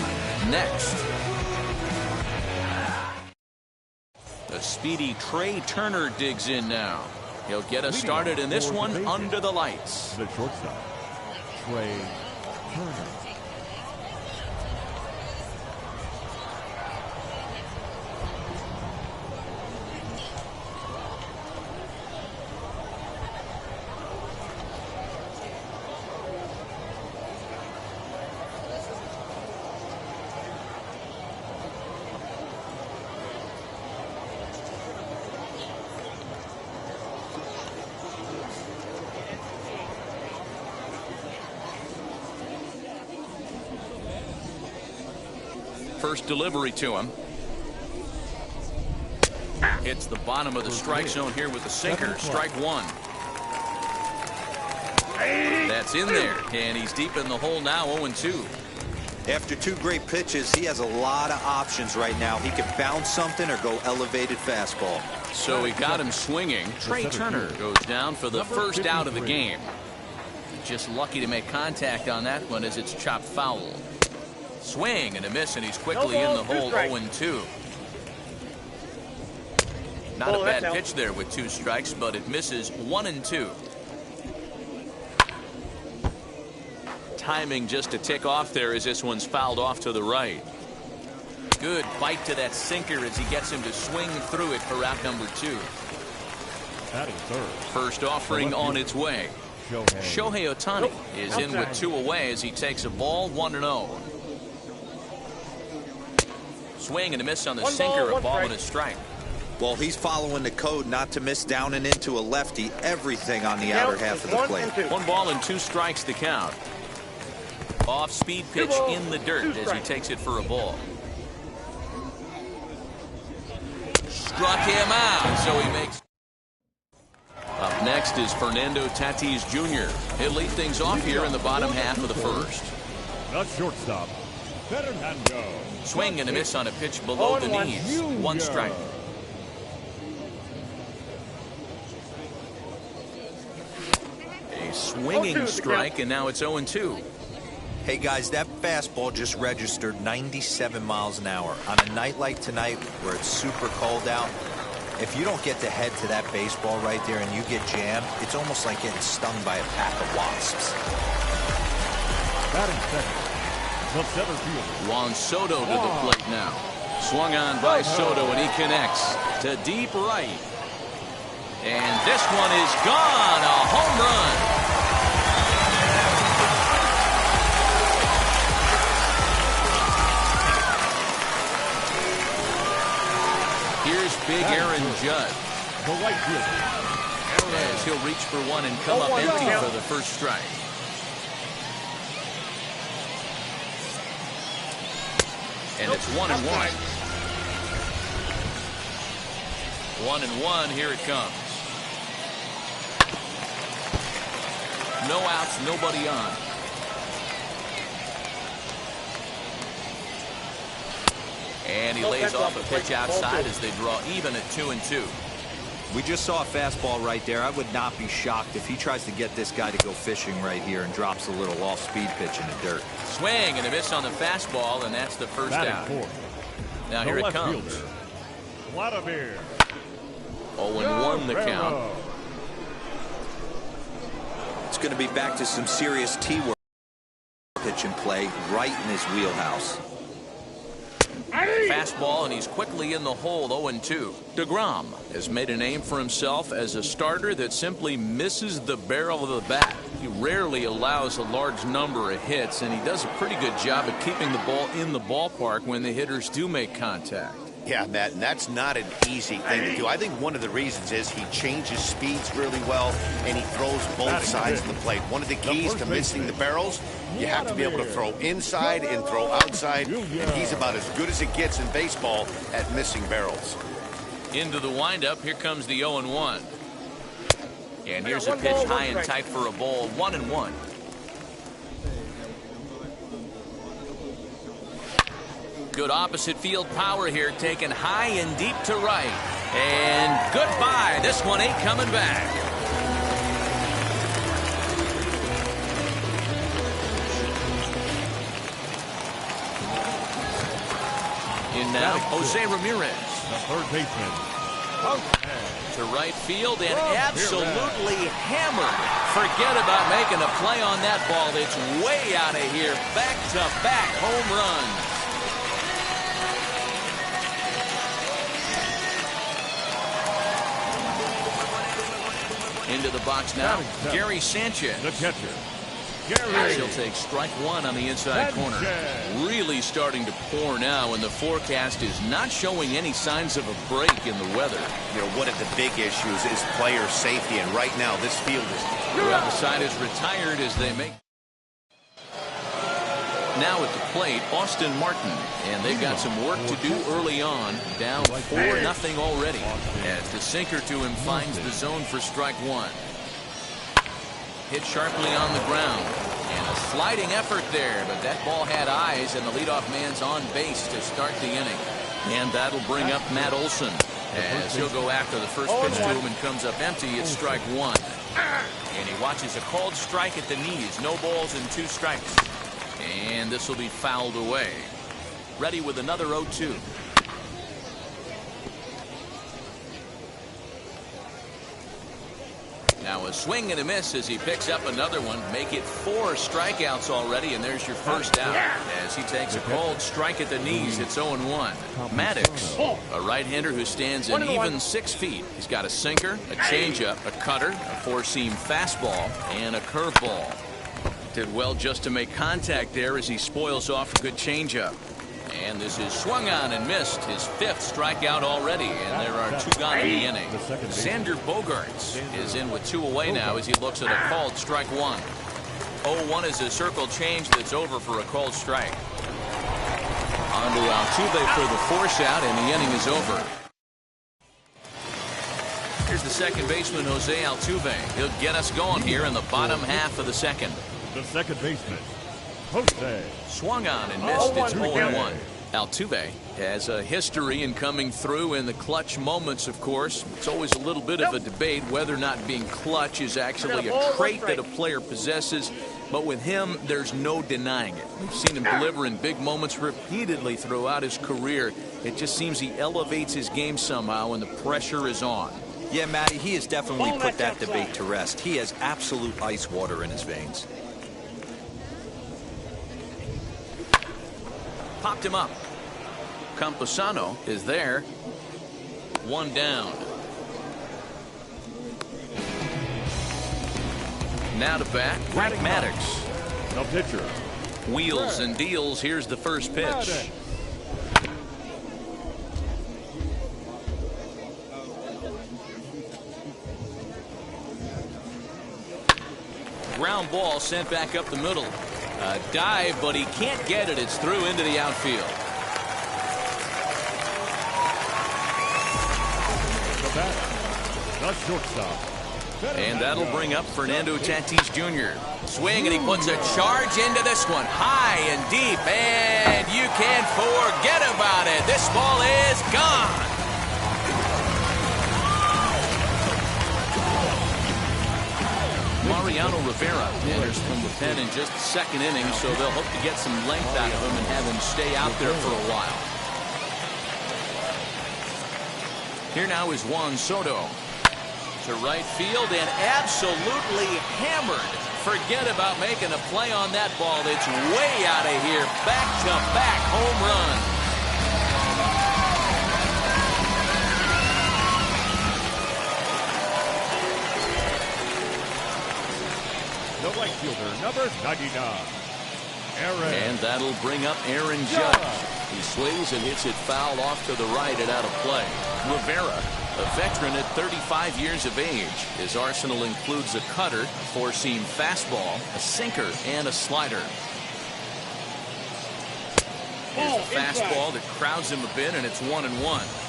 Speaker 1: Next, the speedy Trey Turner digs in now. He'll get us started in this one under the lights.
Speaker 4: The shortstop, Trey Turner.
Speaker 1: First delivery to him. Hits the bottom of the strike zone here with the sinker. Strike one. That's in there, and he's deep in the hole now, 0-2.
Speaker 2: After two great pitches, he has a lot of options right now. He can bounce something or go elevated fastball.
Speaker 1: So he got him swinging. Trey Turner goes down for the first out of the game. Just lucky to make contact on that one as it's chopped foul. Swing and a miss, and he's quickly in the hole, 0-2. Not a bad pitch there with 2 strikes, but it misses 1-2. Timing just to tick off there as this one's fouled off to the right. Good bite to that sinker as he gets him to swing through it for out number 2.
Speaker 4: Batting third.
Speaker 1: First offering on its way. Shohei Ohtani is in with 2 away as he takes a ball 1-0. Swing and a miss on the sinker, a ball and a strike.
Speaker 2: Well, he's following the code not to miss down and into a lefty. Everything on the outer half of the plate.
Speaker 1: 1 ball and 2 strikes the count. Off-speed pitch in the dirt as he takes it for a ball. Struck him out, so he makes. Up next is Fernando Tatis Jr. He'll lead things off here in the bottom half of the first.
Speaker 4: The shortstop, Fernando.
Speaker 1: Swing and a miss on a pitch below the knees. 1 strike. A swinging strike, and now it's 0-2.
Speaker 2: Hey guys, that fastball just registered 97 miles an hour. On a night like tonight where it's super cold out, if you don't get the head to that baseball right there and you get jammed, it's almost like getting stung by a pack of wasps.
Speaker 4: Batting second, the center fielder,
Speaker 1: Juan Soto to the plate now. Swung on by Soto, and he connects to deep right. And this one is gone. A home run. Here's big Aaron Judd.
Speaker 4: the right fielder.
Speaker 1: As he'll reach for one and come up empty for the first strike. And it's 1-1. 1-1, here it comes. No outs, nobody on. And he lays off a pitch outside as they draw even at 2-2.
Speaker 2: We just saw a fastball right there. I would not be shocked if he tries to get this guy to go fishing right here and drops a little off-speed pitch in the dirt.
Speaker 1: Swing and a miss on the fastball, and that's the first out. Now here it comes.
Speaker 4: Vladimir.
Speaker 1: 0-1 the count.
Speaker 2: It's going to be back to some serious T-work pitch and play right in his wheelhouse.
Speaker 1: Fastball, and he's quickly in the hole. 0-2. DeGrom has made a name for himself as a starter that simply misses the barrel of the bat. He rarely allows a large number of hits, and he does a pretty good job at keeping the ball in the ballpark when the hitters do make contact.
Speaker 3: Yeah, Matt, and that's not an easy thing to do. I think one of the reasons is he changes speeds really well, and he throws both sides of the plate. One of the keys to missing the barrels, you have to be able to throw inside and throw outside, and he's about as good as it gets in baseball at missing barrels.
Speaker 1: Into the windup, here comes the 0-1. And here's a pitch high and tight for a ball. 1-1. Good opposite field power here, taken high and deep to right. And goodbye. This one ain't coming back. In now, Jose Ramirez.
Speaker 4: The third baseman.
Speaker 1: To right field and absolutely hammered. Forget about making a play on that ball. It's way out of here. Back-to-back home runs. Into the box now, Gary Sanchez.
Speaker 4: The catcher.
Speaker 1: He'll take strike one on the inside corner. Really starting to pour now, and the forecast is not showing any signs of a break in the weather.
Speaker 3: You know, one of the big issues is player safety, and right now this field is...
Speaker 1: Well, the side is retired as they make... Now at the plate, Austin Martin, and they've got some work to do early on, down 4-0 already, as the sinker to him finds the zone for strike one. Hit sharply on the ground, and a sliding effort there, but that ball had eyes, and the leadoff man's on base to start the inning. And that'll bring up Matt Olson, as he'll go after the first pitch to him and comes up empty. It's strike one. And he watches a called strike at the knees. No balls and 2 strikes. And this will be fouled away. Ready with another 0-2. Now a swing and a miss as he picks up another one. Make it 4 strikeouts already, and there's your first out. As he takes a cold strike at the knees, it's 0-1. Maddox, a right-hander who stands an even 6 feet. He's got a sinker, a changeup, a cutter, a four-seam fastball, and a curveball. Did well just to make contact there as he spoils off a good changeup. And this is swung on and missed, his 5th strikeout already, and there are 2 gone in the inning. Xander Bogaerts is in with 2 away now as he looks at a called strike 1. 0-1 is a circle change that's over for a called strike. On to Altuve for the force out, and the inning is over. Here's the second baseman, Jose Altuve. He'll get us going here in the bottom half of the second.
Speaker 4: The second baseman, Jose.
Speaker 1: Swung on and missed. It's 0-1. Altuve has a history in coming through in the clutch moments, of course. It's always a little bit of a debate whether or not being clutch is actually a trait that a player possesses. But with him, there's no denying it. We've seen him deliver in big moments repeatedly throughout his career. It just seems he elevates his game somehow when the pressure is on.
Speaker 2: Yeah, Matty, he has definitely put that debate to rest. He has absolute ice water in his veins.
Speaker 1: Popped him up. Camposano is there. 1 down. Now to bat, Frank Maddox.
Speaker 4: The pitcher.
Speaker 1: Wheels and deals. Here's the first pitch. Ground ball sent back up the middle. A dive, but he can't get it. It's through into the outfield.
Speaker 4: The batter, the shortstop.
Speaker 1: And that'll bring up Fernando Tatis Jr. Swing, and he puts a charge into this one. High and deep, and you can't forget about it. This ball is gone. Mariano Rivera enters from the pen in just the second inning, so they'll hope to get some length out of him and have him stay out there for a while. Here now is Juan Soto. To right field and absolutely hammered. Forget about making a play on that ball. It's way out of here. Back-to-back home run.
Speaker 4: The right fielder, number 99. Aaron.
Speaker 1: And that'll bring up Aaron Judge. He swings and hits it foul off to the right and out of play. Rivera, a veteran at 35 years of age. His arsenal includes a cutter, four-seam fastball, a sinker, and a slider. Here's a fastball that crowds him a bit, and it's 1-1.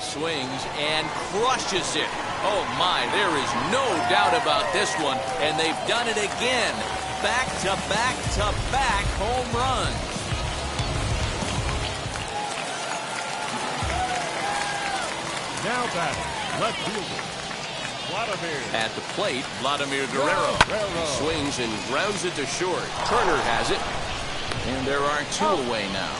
Speaker 1: Swings and crushes it. Oh my, there is no doubt about this one, and they've done it again. Back-to-back-to-back home runs.
Speaker 4: Now batting, left fielder, Vladimir.
Speaker 1: At the plate, Vladimir Guerrero. He swings and grounds it to short. Turner has it, and there are 2 away now.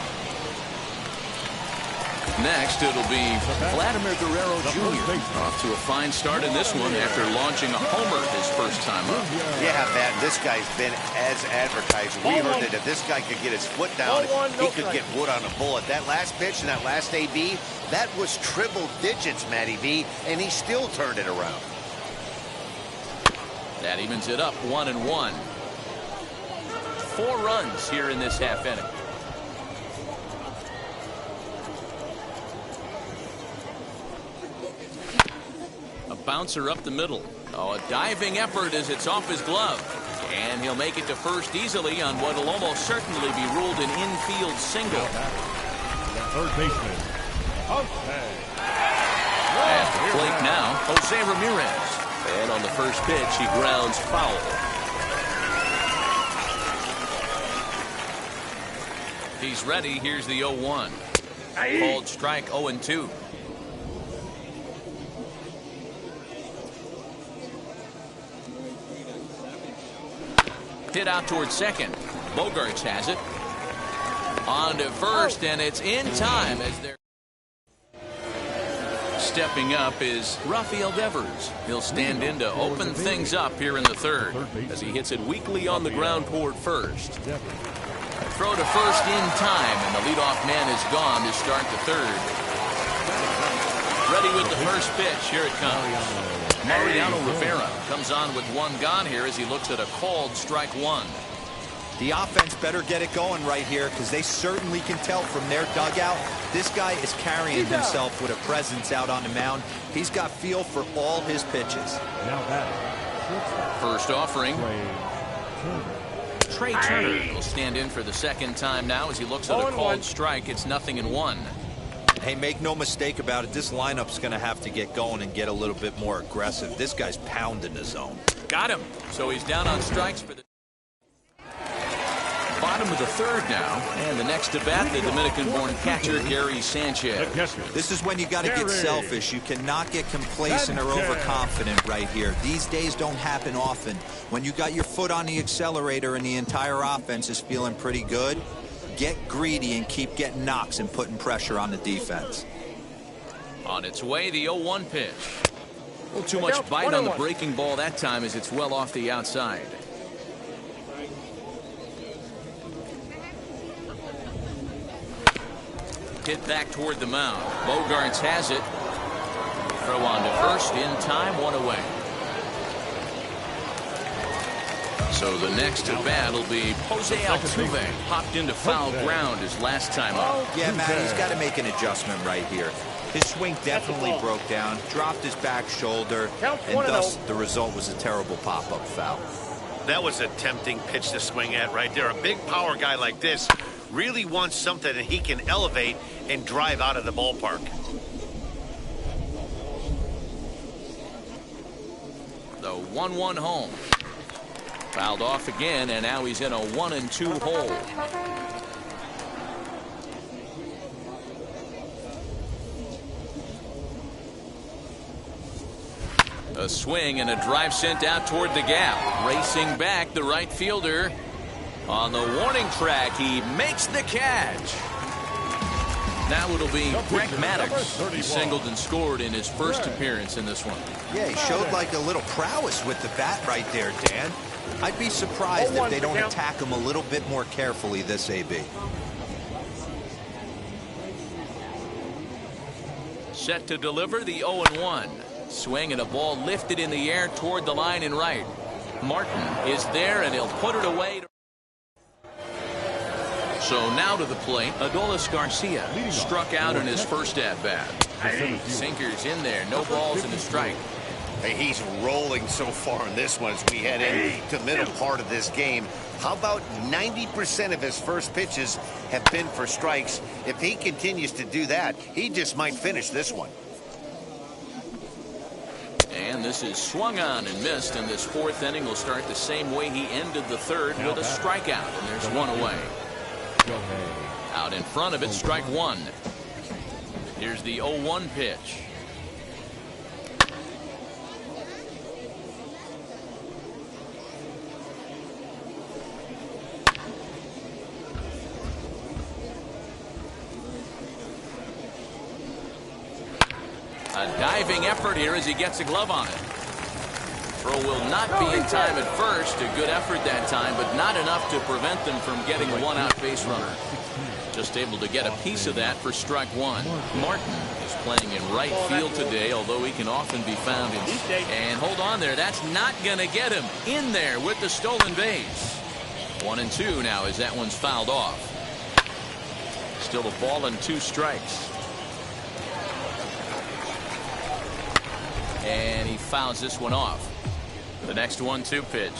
Speaker 1: Next, it'll be Vladimir Guerrero Jr. Off to a fine start in this one after launching a homer his first time up.
Speaker 3: Yeah, Matt, this guy's been as advertised. We heard that if this guy could get his foot down, he could get wood on a bullet. That last pitch and that last AB, that was triple digits, Matty V, and he still turned it around.
Speaker 1: That evens it up 1-1. 4 runs here in this half inning. Bouncer up the middle. Oh, a diving effort as it's off his glove. And he'll make it to first easily on what will almost certainly be ruled an infield single.
Speaker 4: The third baseman, Jose.
Speaker 1: At the plate now, Jose Ramirez. And on the first pitch, he grounds foul. He's ready. Here's the 0-1. Called strike 0-2. Hit out towards second. Bogaerts has it. On to first, and it's in time as they're stepping up is Rafael Devers. He'll stand in to open things up here in the third
Speaker 5: as he hits it weakly on the ground toward first.
Speaker 1: Throw to first in time, and the leadoff man is gone to start the third. Ready with the first pitch. Here it comes. Mariano Rivera comes on with one gone here as he looks at a called strike one.
Speaker 2: The offense better get it going right here because they certainly can tell from their dugout this guy is carrying himself with a presence out on the mound. He's got feel for all his pitches.
Speaker 4: Now batting.
Speaker 1: First offering. Trey Turner will stand in for the second time now as he looks at a called strike. It's 0-1.
Speaker 2: Hey, make no mistake about it. This lineup's going to have to get going and get a little bit more aggressive. This guy's pounding the zone.
Speaker 1: Got him. So he's down on strikes for the bottom of the third now, and the next to bat, the Dominican-born catcher Gary Sanchez.
Speaker 2: This is when you got to get selfish. You cannot get complacent or overconfident right here. These days don't happen often. When you got your foot on the accelerator and the entire offense is feeling pretty good, get greedy and keep getting knocks and putting pressure on the defense.
Speaker 1: On its way, the 0-1 pitch. A little too much bite on the breaking ball that time as it's well off the outside. Hit back toward the mound. Bogarts has it. Throw on to first in time, one away. So the next to bat will be Jose Altuve. Popped into foul ground his last time up.
Speaker 2: Yeah, Matt, he's got to make an adjustment right here. His swing definitely broke down, dropped his back shoulder, and thus the result was a terrible pop-up foul.
Speaker 3: That was a tempting pitch to swing at right there. A big power guy like this really wants something that he can elevate and drive out of the ballpark.
Speaker 1: The 1-1 home. Fouled off again, and now he's in a 1-2 hole. A swing and a drive sent out toward the gap. Racing back, the right fielder. On the warning track, he makes the catch. Now it'll be Greg Maddux. He singled and scored in his first appearance in this one.
Speaker 2: Yeah, he showed like a little prowess with the bat right there, Dan. I'd be surprised if they don't attack him a little bit more carefully this AB.
Speaker 1: Set to deliver the 0-1. Swing and a ball lifted in the air toward the line and right. Martin is there, and he'll put it away. So now to the plate, Adolis Garcia struck out in his first at-bat. Sinkers in there, no balls and a strike.
Speaker 3: Hey, he's rolling so far in this one as we head into the middle part of this game. How about 90% of his first pitches have been for strikes? If he continues to do that, he just might finish this one.
Speaker 1: And this is swung on and missed, and this fourth inning will start the same way he ended the third with a strikeout, and there's one away. Out in front of it, strike one. Here's the 0-1 pitch. A diving effort here as he gets a glove on it. Throw will not be in time at first. A good effort that time, but not enough to prevent them from getting a one-out base runner. Just able to get a piece of that for strike one. Martin is playing in right field today, although he can often be found in. And hold on there. That's not going to get him in there with the stolen base. 1-2 now as that one's fouled off. Still a ball and two strikes. And he fouls this one off. The next 1-2 pitch.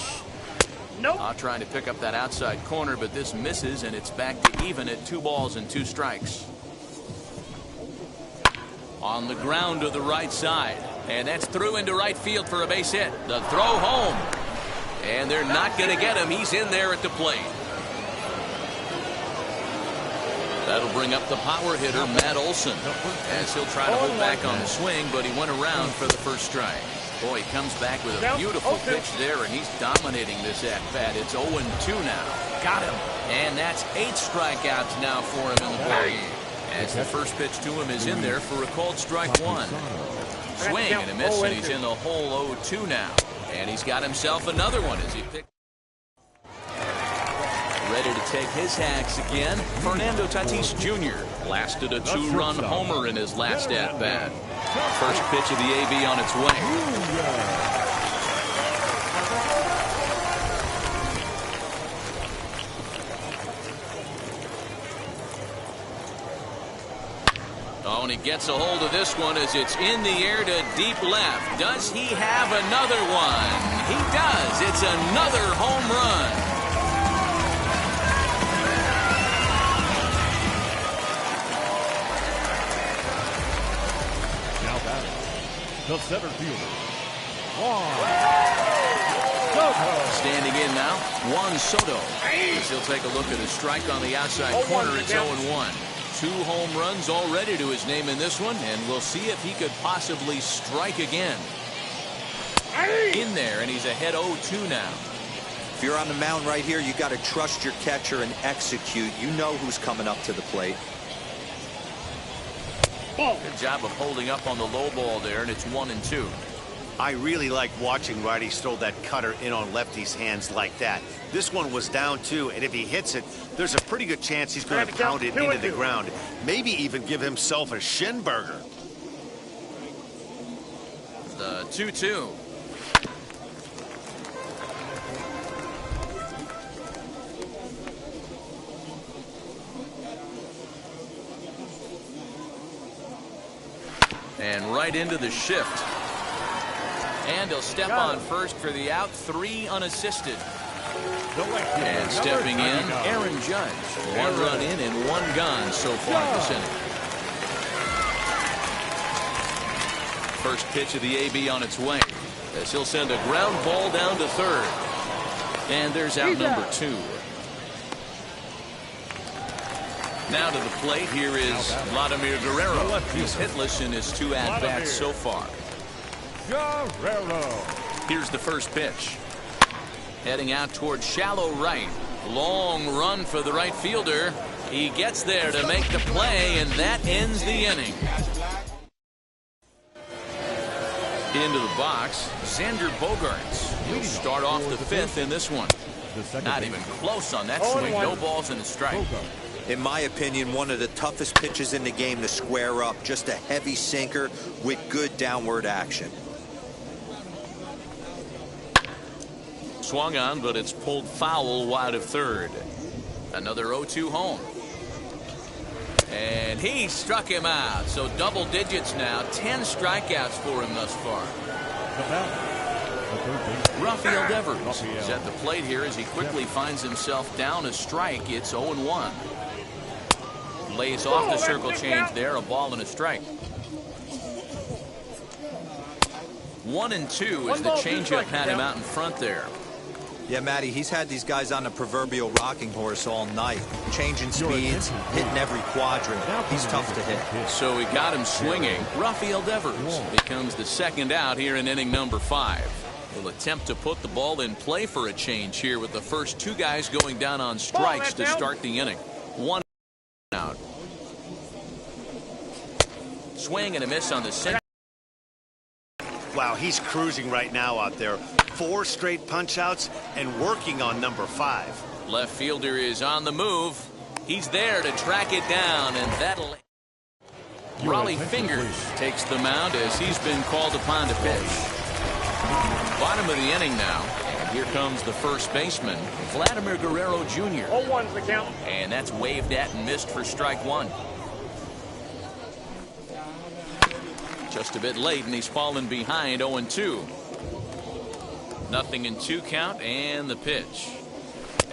Speaker 1: Trying to pick up that outside corner, but this misses, and it's back to even at 2 balls and 2 strikes. On the ground to the right side, and that's through into right field for a base hit. The throw home, and they're not going to get him. He's in there at the plate. That'll bring up the power hitter, Matt Olson, as he'll try to hold back on the swing, but he went around for the first strike. Boy, he comes back with a beautiful pitch there, and he's dominating this at-bat. It's 0-2 now. Got him. And that's 8 strikeouts now for him in the ballgame. As the first pitch to him is in there for a called strike 1. Swing and a miss, and he's in the hole 0-2 now. And he's got himself another one as he picks. Ready to take his hacks again. Fernando Tatis Jr. blasted a 2-run homer in his last at-bat. First pitch of the AB on its way. Oh, and he gets a hold of this one as it's in the air to deep left. Does he have another one? He does. It's another home run.
Speaker 4: The center fielder,
Speaker 1: Standing in now, Juan Soto. As he'll take a look at a strike on the outside corner. It's 0-1. 2 home runs already to his name in this one, and we'll see if he could possibly strike again. In there, and he's ahead 0-2 now.
Speaker 2: If you're on the mound right here, you got to trust your catcher and execute. You know who's coming up to the plate.
Speaker 1: Good job of holding up on the low ball there, and it's 1-2.
Speaker 3: I really like watching righties throw that cutter in on lefties' hands like that. This one was down 2, and if he hits it, there's a pretty good chance he's going to pound it into the ground. Maybe even give himself a shin burger.
Speaker 1: The 2-2. And right into the shift. And he'll step on first for the out. 3 unassisted. And stepping in, Aaron Judge. 1 run in and 1 gone so far this inning. First pitch of the AB on its way. As he'll send a ground ball down to third. And there's out number 2. Now to the plate, here is Vladimir Guerrero. He's hitless in his 2 at-bats so far.
Speaker 4: Guerrero.
Speaker 1: Here's the first pitch. Heading out towards shallow right. Long run for the right fielder. He gets there to make the play, and that ends the inning. Into the box, Xander Bogaerts. He'll start off the 5th in this one. Not even close on that swing. No balls and a strike.
Speaker 2: In my opinion, one of the toughest pitches in the game to square up. Just a heavy sinker with good downward action.
Speaker 1: Swung on, but it's pulled foul wide of third. Another 0-2 home. And he struck him out. So double digits now. 10 strikeouts for him thus far. Rafael Devers is at the plate here as he quickly finds himself down a strike. It's 0-1. Lays off the circle change there. A ball and a strike. 1-2 as the changeup had him out in front there.
Speaker 2: Yeah, Matty, he's had these guys on the proverbial rocking horse all night. Changing speeds, hitting every quadrant. He's tough to hit.
Speaker 1: So he got him swinging. Rafael Devers becomes the second out here in inning number 5. He'll attempt to put the ball in play for a change here with the first 2 guys going down on strikes to start the inning. 1 out. Swing and a miss on the center.
Speaker 3: Wow, he's cruising right now out there. 4 straight punch-outs and working on number 5.
Speaker 1: Left fielder is on the move. He's there to track it down, and that'll... Raleigh Fingers takes the mound as he's been called upon to pitch. Bottom of the inning now, and here comes the first baseman, Vladimir Guerrero Jr.
Speaker 6: 0-1's the count.
Speaker 1: And that's waved at and missed for strike 1. Just a bit late, and he's fallen behind 0-2. Nothing in 2 count, and the pitch.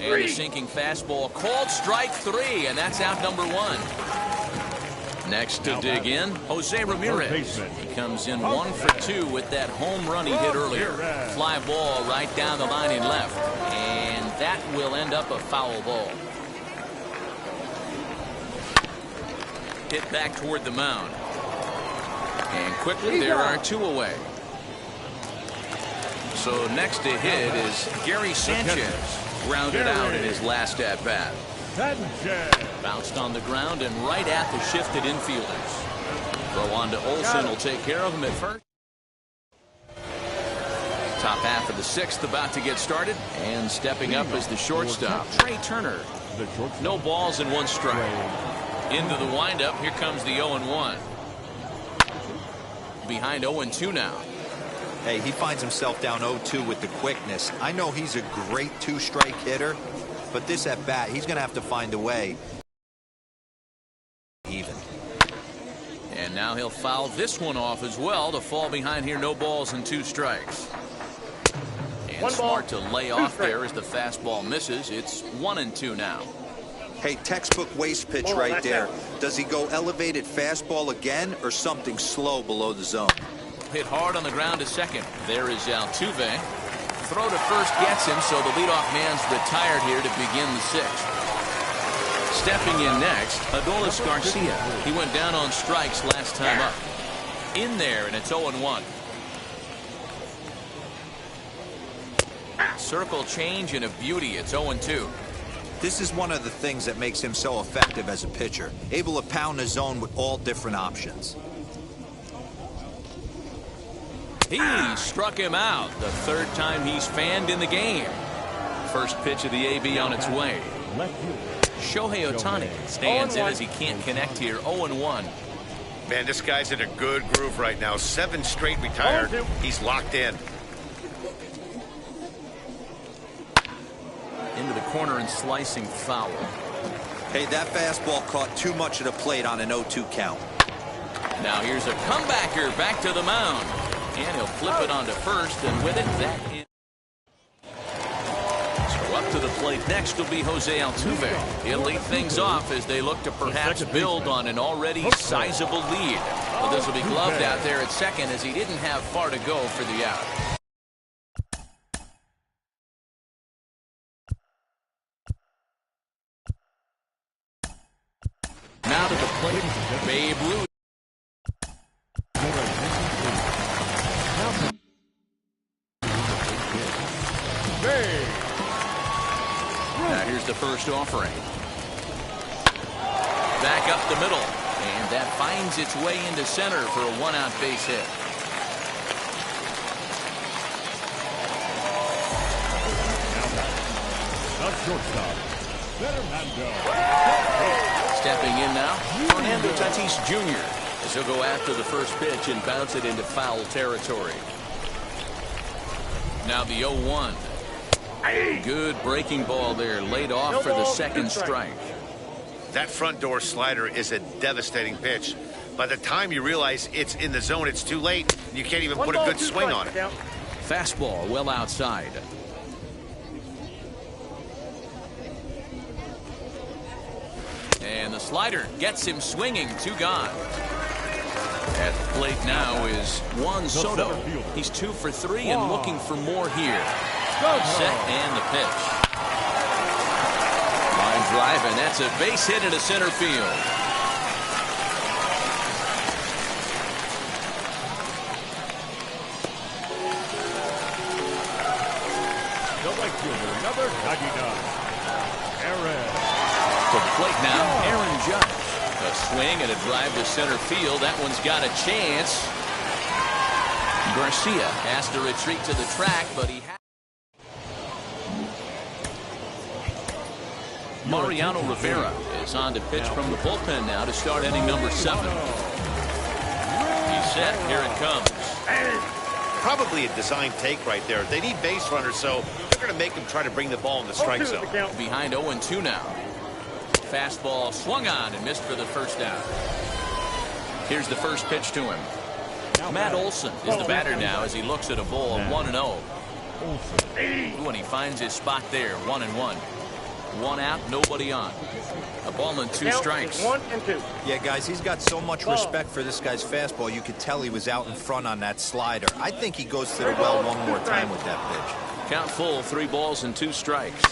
Speaker 1: And the sinking fastball called strike 3, and that's out number 1. Next to dig in, Jose Ramirez. He comes in 1 for 2 with that home run he hit earlier. Fly ball right down the line and left, and that will end up a foul ball. Hit back toward the mound. And quickly, there are 2 away. So next to hit is Gary Sanchez. Grounded out in his last at-bat. Bounced on the ground and right at the shifted infielders. Throw on to Olsen will take care of him at first. Top half of the sixth about to get started, and stepping up is the shortstop, Trey Turner. No balls and 1 strike. Into the windup, here comes the 0-1. Behind 0-2 now.
Speaker 2: Hey, he finds himself down 0-2 with the quickness. I know he's a great 2-strike hitter, but this at bat, he's going to have to find a way. Even.
Speaker 1: And now he'll foul this one off as well to fall behind here. No balls and 2 strikes. And smart to lay off there as the fastball misses. It's 1-2 now.
Speaker 2: Hey, textbook waste pitch right there. Does he go elevated fastball again or something slow below the zone?
Speaker 1: Hit hard on the ground to second. There is Altuve. Throw to first gets him, so the leadoff man's retired here to begin the sixth. Stepping in next, Adolis Garcia. He went down on strikes last time up. In there, and it's 0-1. Circle change and a beauty. It's 0-2.
Speaker 2: This is one of the things that makes him so effective as a pitcher. Able to pound the zone with all different options.
Speaker 1: He struck him out. The 3rd time he's fanned in the game. First pitch of the AB on its way. Shohei Ohtani stands in as he can't connect here. 0-1.
Speaker 3: Man, this guy's in a good groove right now. 7 straight retired. He's locked in.
Speaker 1: Into the corner and slicing foul.
Speaker 2: Hey, that fastball caught too much of the plate on an 0-2 count.
Speaker 1: Now here's a comebacker back to the mound. And he'll flip it onto first, and with it, that is. So up to the plate next will be Jose Altuve. He'll lead things off as they look to perhaps build on an already sizable lead. But this will be gloved out there at second as he didn't have far to go for the out. Now to the plate, Babe Ruth. Now here's the first offering. Back up the middle, and that finds its way into center for a 1-out base hit. Stepping in now, Fernando Tatis Jr. as he'll go after the first pitch and bounce it into foul territory. Now the 0-1. Good breaking ball there, laid off for the second strike.
Speaker 3: That front door slider is a devastating pitch. By the time you realize it's in the zone, it's too late. You can't even put a good swing on it.
Speaker 1: Fastball well outside. And the slider gets him swinging. 2 gone. At the plate now is Juan Soto. He's 2 for 3 and looking for more here. Set and the pitch. Line drive, and that's a base hit into center field.
Speaker 4: The right fielder, number 99, Aaron.
Speaker 1: To the plate now, Aaron Judge. A swing and a drive to center field. That one's got a chance. Garcia has to retreat to the track, but he has. Mariano Rivera is on to pitch from the bullpen now to start inning number 7. He's set. Here it comes.
Speaker 3: Probably a design take right there. They need base runners, so they're going to make him try to bring the ball in the strike zone.
Speaker 1: Behind 0-2 now. Fastball swung on and missed for the first out. Here's the first pitch to him. Matt Olson is the batter now as he looks at a ball 1-0. When he finds his spot there, 1-1. 1 out, nobody on. A ball and 2 strikes.
Speaker 6: 1-2.
Speaker 2: Yeah, guys, he's got so much respect for this guy's fastball. You could tell he was out in front on that slider. I think he goes to the well one more time with that pitch.
Speaker 1: Count full, 3 balls and 2 strikes.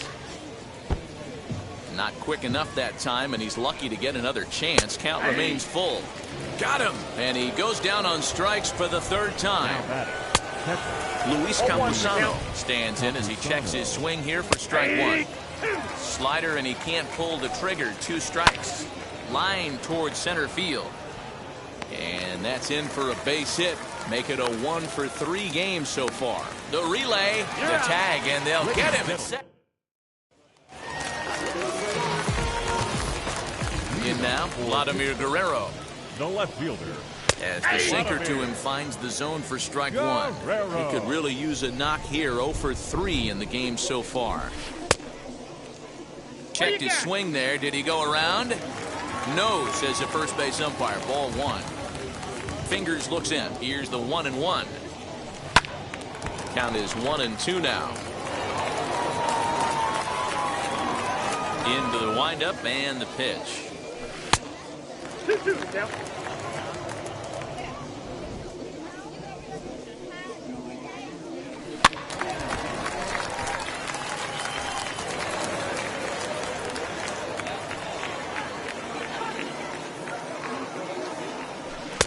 Speaker 1: Not quick enough that time, and he's lucky to get another chance. Count remains full. Got him! And he goes down on strikes for the 3rd time.
Speaker 4: catcher.
Speaker 1: Luis Campusano stands in as he checks his swing here for strike one. Slider, and he can't pull the trigger. 2 strikes. Line towards center field. And that's in for a base hit. Make it a 1-for-3 game so far. The relay, the tag, and they'll get him at second. In now, Vladimir Guerrero.
Speaker 4: The left fielder.
Speaker 1: As the sinker to him finds the zone for strike one. He could really use a knock here. 0-for-3 in the game so far. Checked his swing there. Did he go around? No, says the first base umpire. Ball 1. Fingers looks in. Here's the 1-1. Count is 1-2 now. Into the windup and the pitch.
Speaker 6: 2-2 down.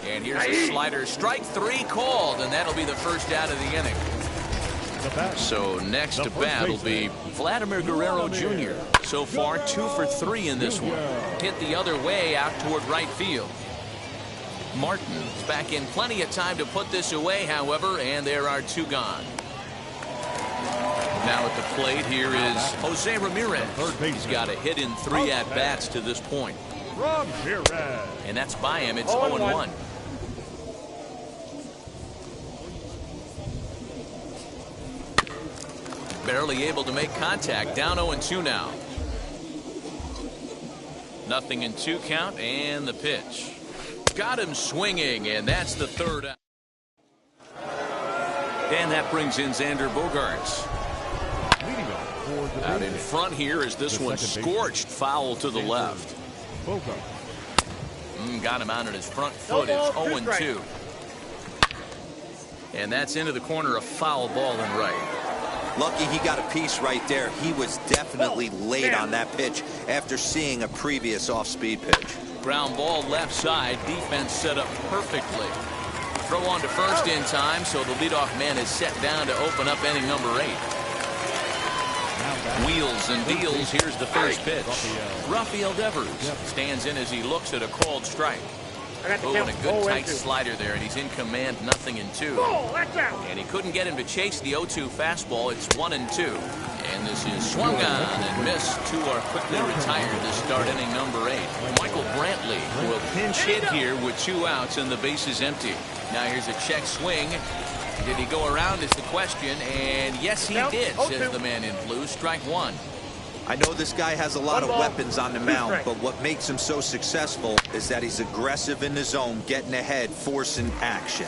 Speaker 1: And here's a slider. Strike 3 called, and that'll be the first out of the inning. So next to bat will be Vladimir Guerrero Jr. So far 2-for-3 in this one. Hit the other way out toward right field. Martin's back in. Plenty of time to put this away, however, and there are 2 gone. Now at the plate here is Jose Ramirez. He's got a hit in 3 at-bats to this point.
Speaker 4: Ramirez.
Speaker 1: And that's by him. It's 0-1. Barely able to make contact. Down 0-2 now. 0-2 count, and the pitch. Got him swinging, and that's the 3rd out. And that brings in Xander Bogaerts. Out in front here as this one scorched foul to the left. Got him out on his front foot. It's 0-2. And that's into the corner, a foul ball and right.
Speaker 2: Lucky he got a piece right there. He was definitely late on that pitch after seeing a previous off-speed pitch.
Speaker 1: Ground ball left side. Defense set up perfectly. Throw on to first in time, so the leadoff man is set down to open up inning number 8. Wheels and deals. Here's the first pitch. Rafael Devers stands in as he looks at a called strike. Oh, and a good tight slider there, and he's in command. 0-2. And he couldn't get him to chase the 0-2 fastball. It's 1-2. And this is swung on and missed. 2 are quickly retired to start inning number 8. Michael Brantley will pinch hit here with 2 outs and the base is empty. Now here's a check swing. Did he go around is the question, and yes he did, says the man in blue. Strike 1.
Speaker 2: I know this guy has a lot of weapons on the mound, but what makes him so successful is that he's aggressive in the zone, getting ahead, forcing action.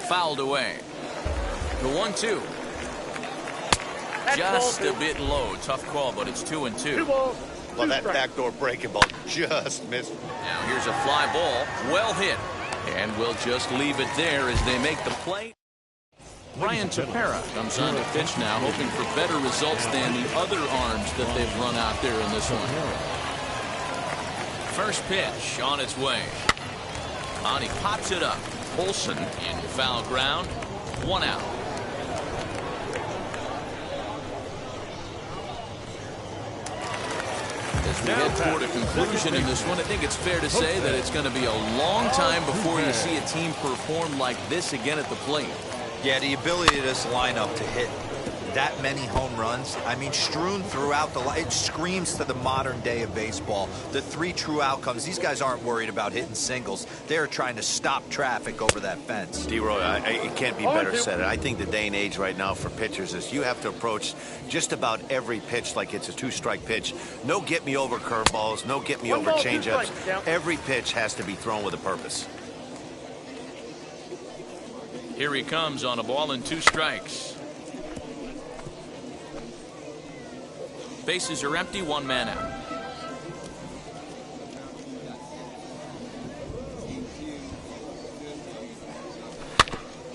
Speaker 1: Fouled away. The 1-2. Just a bit low. Tough call, but it's 2-2.
Speaker 3: Well, that backdoor breaking ball just missed.
Speaker 1: Now here's a fly ball. Well hit. And we'll just leave it there as they make the play. Ryan Tepera comes on to pitch now, hoping for better results than the other arms that they've run out there in this one. First pitch on its way. On, he pops it up. Olsen in foul ground. 1 out. As we head toward a conclusion in this one, I think it's fair to say that it's going to be a long time before you see a team perform like this again at the plate.
Speaker 2: Yeah, the ability of this lineup to hit that many home runs, I mean, strewn throughout the line, it screams to the modern day of baseball. The 3 true outcomes. These guys aren't worried about hitting singles. They're trying to stop traffic over that fence.
Speaker 3: D-Roy, it can't be better said. I think the day and age right now for pitchers is you have to approach just about every pitch like it's a 2-strike pitch. No get-me-over curveballs, no get-me-over changeups. Every pitch has to be thrown with a purpose.
Speaker 1: Here he comes on a ball and 2 strikes. Bases are empty, 1 man out.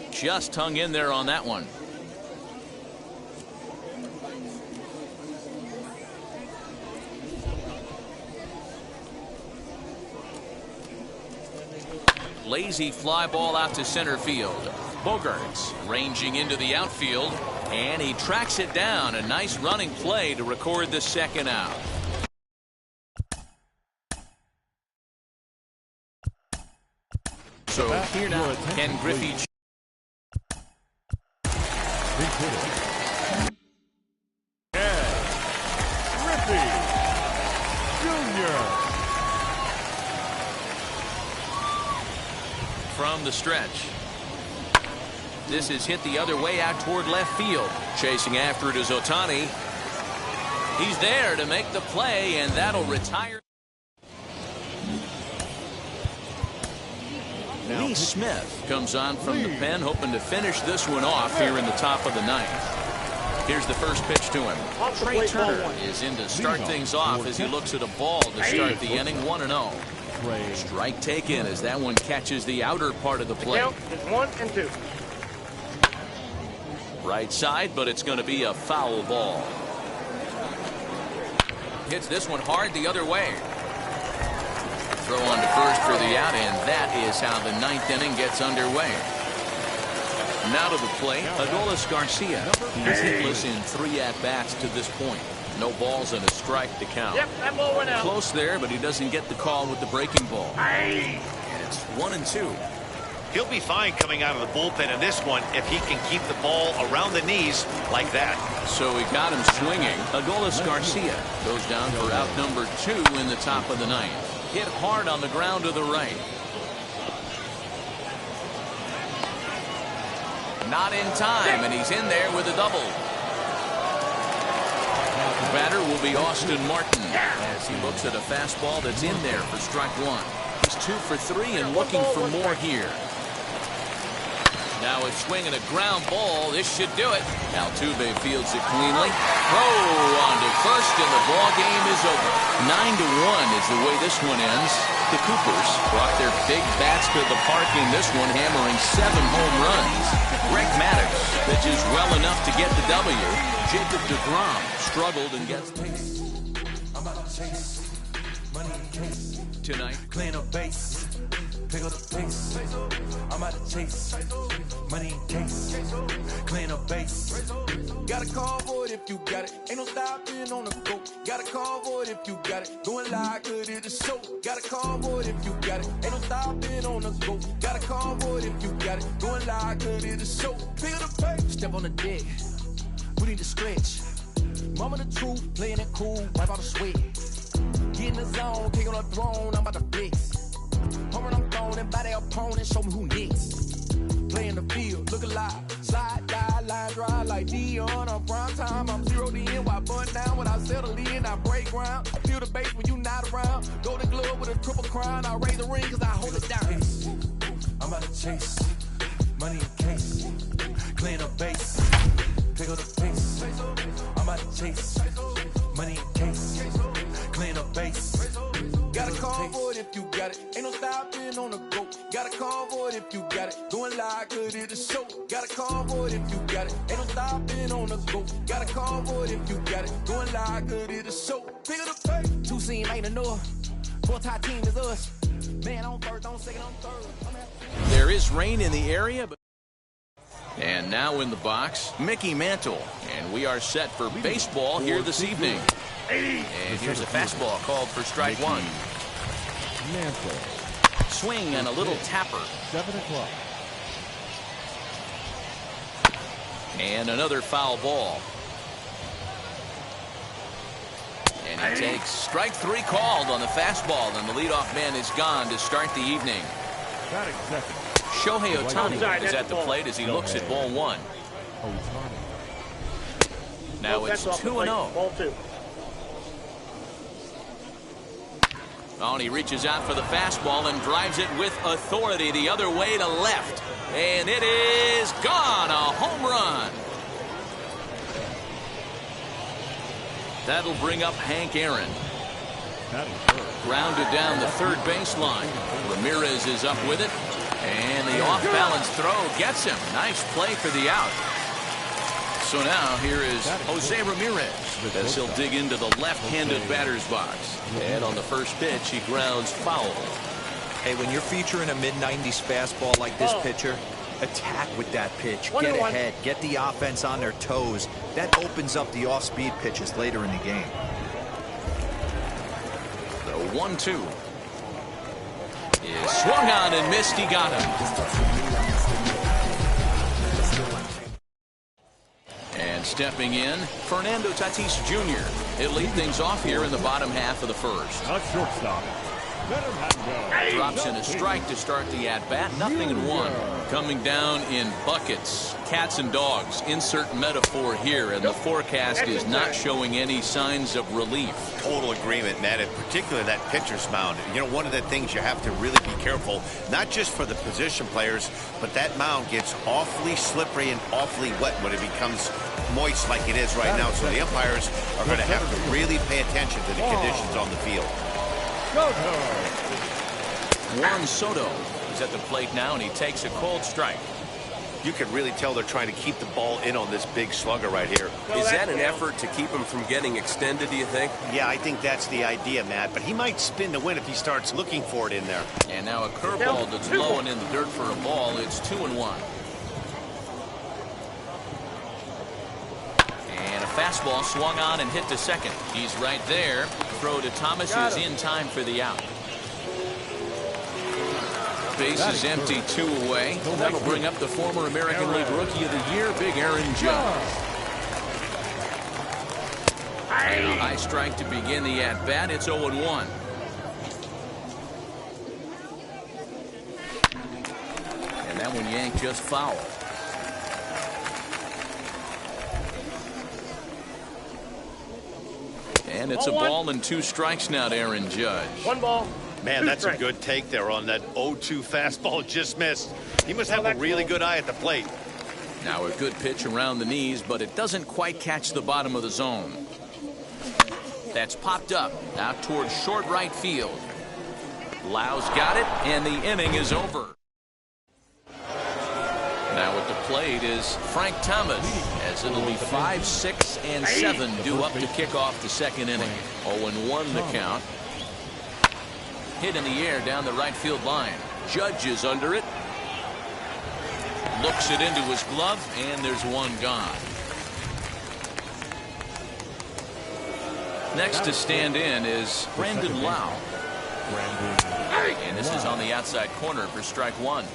Speaker 1: Just hung in there on that one. lazy fly ball out to center field. Bogarts ranging into the outfield, and he tracks it down. A nice running play to record the second out. So here now, Ken Griffey. From the stretch. This is hit the other way out toward left field. Chasing after it is Ohtani. He's there to make the play, and that'll retire. Lee Smith comes on from the pen, hoping to finish this one off here in the top of the ninth. Here's the first pitch to him. Trey Turner is in to start things off as he looks at a ball to start the inning. 1-0. Strike taken as that one catches the outer part of the plate.
Speaker 6: It's 1 and 2.
Speaker 1: Right side, but it's going to be a foul ball. Hits this one hard the other way. Throw on to first for the out, and that is how the ninth inning gets underway. Now to the plate, Adolis Garcia. He's hitless in 3 at-bats to this point. No balls and a strike to count.
Speaker 6: Yep, that ball went out.
Speaker 1: Close there, but he doesn't get the call with the breaking ball. And it's 1-2.
Speaker 3: He'll be fine coming out of the bullpen in this one if he can keep the ball around the knees like that.
Speaker 1: So he got him swinging. Adolis Garcia goes down for out number 2 in the top of the ninth. Hit hard on the ground to the right. Not in time, and he's in there with a double. The batter will be Austin Martin as he looks at a fastball that's in there for strike 1. He's 2 for 3 and looking for more here. Now a swing and a ground ball. This should do it. Altuve fields it cleanly. Throw on to first, and the ball game is over. 9-1 is the way this one ends. The Coopers brought their big bats to the park in this one, hammering 7 home runs. Greg Maddux pitches well enough to get the W. Jacob deGrom struggled and gets tonight.
Speaker 7: Clean up base, pick up the pace. I'm out to chase money in case. Clean up base. Got a call for it if you got it. Ain't no stopping on the go. Got a call for it if you got it. Going live, good at the show. Got a call for it if you got it. Ain't no stopping on the go. Got a call for it if you got it. Going live, good at the show. Pick up the pace. Step on the deck. We need to stretch. Mama the truth, playing it cool, wipe out the sweat. Get in the zone, kick on the throne, I'm about to flex. Home run, I'm throwing and by their opponent, show me who next. Play in the field, look alive, slide, die, line drive like Dion on prime time. I'm 0 to end, while bun down when I settle in, I break ground. Feel the bass when you not around. Golden glove with a triple crown, I raise the ring cause I hold it down. I'm about to chase money in case, clean up base, pick up the pace. I'm about to chase money in case, clean up base. Got a call for it if you got it. Ain't no stopping on the go. Got a call for it if you got it. Going live, good at the show. Got a call for it if you got it. Ain't no stopping on the go. Got a call for it if you got it. Going live, good at the show. Pick up the pace. 2 seam ain't enough. 4-tie team is us. Man on first, on second, on third.
Speaker 1: There is rain in the area, but and now in the box, Mickey Mantle. And we are set for baseball here this evening. And here's a fastball called for strike 1.
Speaker 4: Mantle.
Speaker 1: Swing and a little tapper.
Speaker 4: 7 o'clock.
Speaker 1: And another foul ball. And he takes strike 3 called on the fastball. And the leadoff man is gone to start the evening.
Speaker 4: Batting second.
Speaker 1: Shohei Ohtani is at the plate as he looks at ball 1. Now it's 2-0.
Speaker 6: Ball 2.
Speaker 1: Oh, and he reaches out for the fastball and drives it with authority the other way to left. And it is gone. A home run. That'll bring up Hank Aaron. Grounded down the third baseline. Ramirez is up with it. And the off-balance throw gets him. Nice play for the out. So now here is Jose Ramirez as he'll dig into the left-handed batter's box. And on the first pitch, he grounds foul.
Speaker 2: Hey, when you're featuring a mid-90s fastball like this pitcher, attack with that pitch. Get ahead. Get the offense on their toes. That opens up the off-speed pitches later in the game.
Speaker 1: The 1-2 is swung on and missed. He got him. And stepping in, Fernando Tatis Jr. He'll lead things off here in the bottom half of the first.
Speaker 4: A shortstop. Let him have go.
Speaker 1: Drops in a strike to start the at-bat. 0-1. Coming down in buckets. Cats and dogs. Insert metaphor here. And the forecast is not showing any signs of relief.
Speaker 3: Total agreement, Matt. In particular, that pitcher's mound. You know, one of the things you have to really be careful, not just for the position players, but that mound gets awfully slippery and awfully wet when it becomes moist like it is right now. So the umpires are going to have to really pay attention to the conditions on the field.
Speaker 1: Juan Soto is at the plate now, and he takes a cold strike.
Speaker 3: You can really tell they're trying to keep the ball in on this big slugger right here.
Speaker 5: Is that an effort to keep him from getting extended, do you think?
Speaker 3: Yeah, I think that's the idea, Matt. But he might spin to win if he starts looking for it in there.
Speaker 1: And now a curveball that's low and in the dirt for a ball. It's 2-1. And a fastball swung on and hit to second. He's right there. Throw to Thomas is in time for the out. Base is empty, 2 away. And that'll bring up the former American League Rookie of the Year, Big Aaron Judge. And a high strike to begin the at-bat. It's 0-1. And that one yanked just foul. And it's a ball and 2 strikes now to Aaron Judge.
Speaker 6: 1 ball.
Speaker 3: Man, that's a good take there on that 0-2 fastball just missed. He must have a really good eye at the plate.
Speaker 1: Now a good pitch around the knees, but it doesn't quite catch the bottom of the zone. That's popped up out towards short right field. Lau's got it, and the inning is over. Now at the plate is Frank Thomas, as it'll be 5, 6, and 7 due up to kick off the second inning. 0-1 the count. Hit in the air down the right field line. Judge is under it. Looks it into his glove, and there's one gone. Next to stand in is Brandon Lau. And this is on the outside corner for strike 1.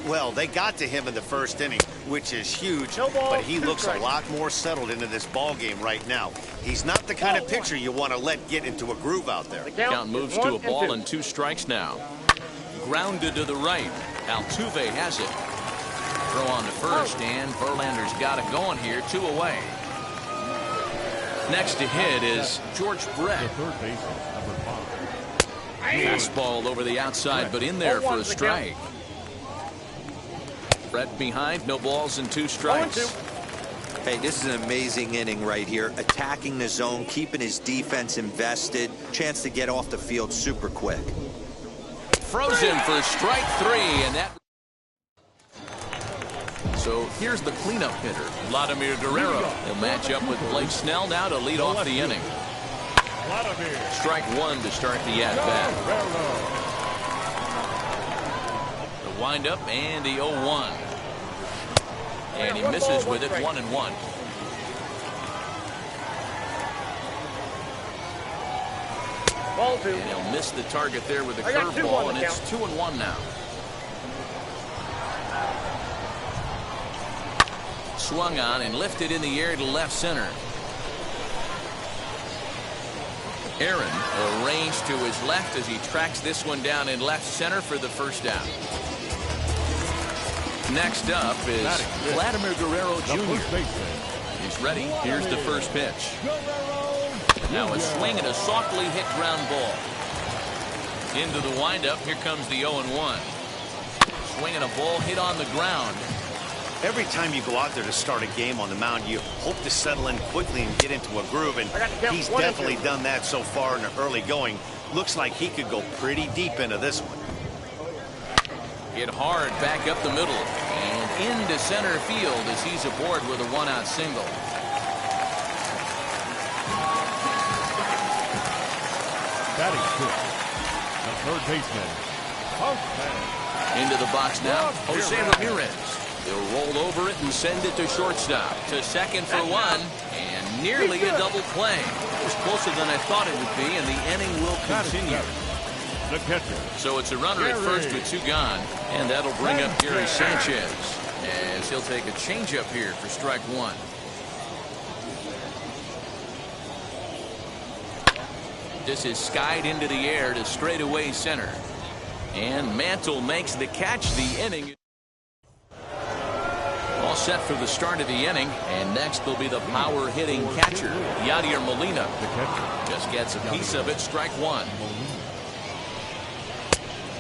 Speaker 3: Well, they got to him in the first inning, which is huge, but he looks a lot more settled into this ball game right now. He's not the kind of pitcher you want to let get into a groove out there.
Speaker 1: Count moves to a ball and 2 strikes now. Grounded to the right. Altuve has it. Throw on to first, and Verlander's got it going here, 2 away. Next to hit is George Brett.
Speaker 4: Third baseman, number 5.
Speaker 1: Fastball over the outside, but in there for a strike. Brett behind, no balls and 2 strikes.
Speaker 2: Hey, this is an amazing inning right here. Attacking the zone, keeping his defense invested. Chance to get off the field super quick.
Speaker 1: Froze him for strike 3, and that. So here's the cleanup hitter, Vladimir Guerrero. He'll match up with Blake Snell now to lead off the inning. Strike 1 to start the at-bat. The windup and the 0-1. And he misses with it, 1-1.
Speaker 6: Ball 2.
Speaker 1: And he'll miss the target there with the curveball, and it's 2-1 now. Swung on and lifted in the air to left center. Aaron arranged to his left as he tracks this one down in left center for the first down. Next up is Vladimir Guerrero Jr. He's ready. Here's the first pitch. Now a swing and a softly hit ground ball. Into the windup. Here comes the 0-1. Swing and a ball hit on the ground.
Speaker 3: Every time you go out there to start a game on the mound, you hope to settle in quickly and get into a groove, and he's definitely done that so far in the early going. Looks like he could go pretty deep into this one.
Speaker 1: Hit hard back up the middle and into center field as he's aboard with a 1-out single.
Speaker 4: Batting fifth, the third baseman,
Speaker 1: Into the box now, Jose Ramirez. He'll roll over it and send it to shortstop. To second for one, and nearly a double play. It was closer than I thought it would be, and the inning will continue.
Speaker 4: The catcher.
Speaker 1: So it's a runner at first with 2 gone, and that'll bring up Gary Sanchez, as he'll take a changeup here for strike 1. This is skied into the air to straightaway center. And Mantle makes the catch. The inning all set for the start of the inning, and next will be the power hitting catcher, Yadier Molina. Just gets a piece of it. Strike 1.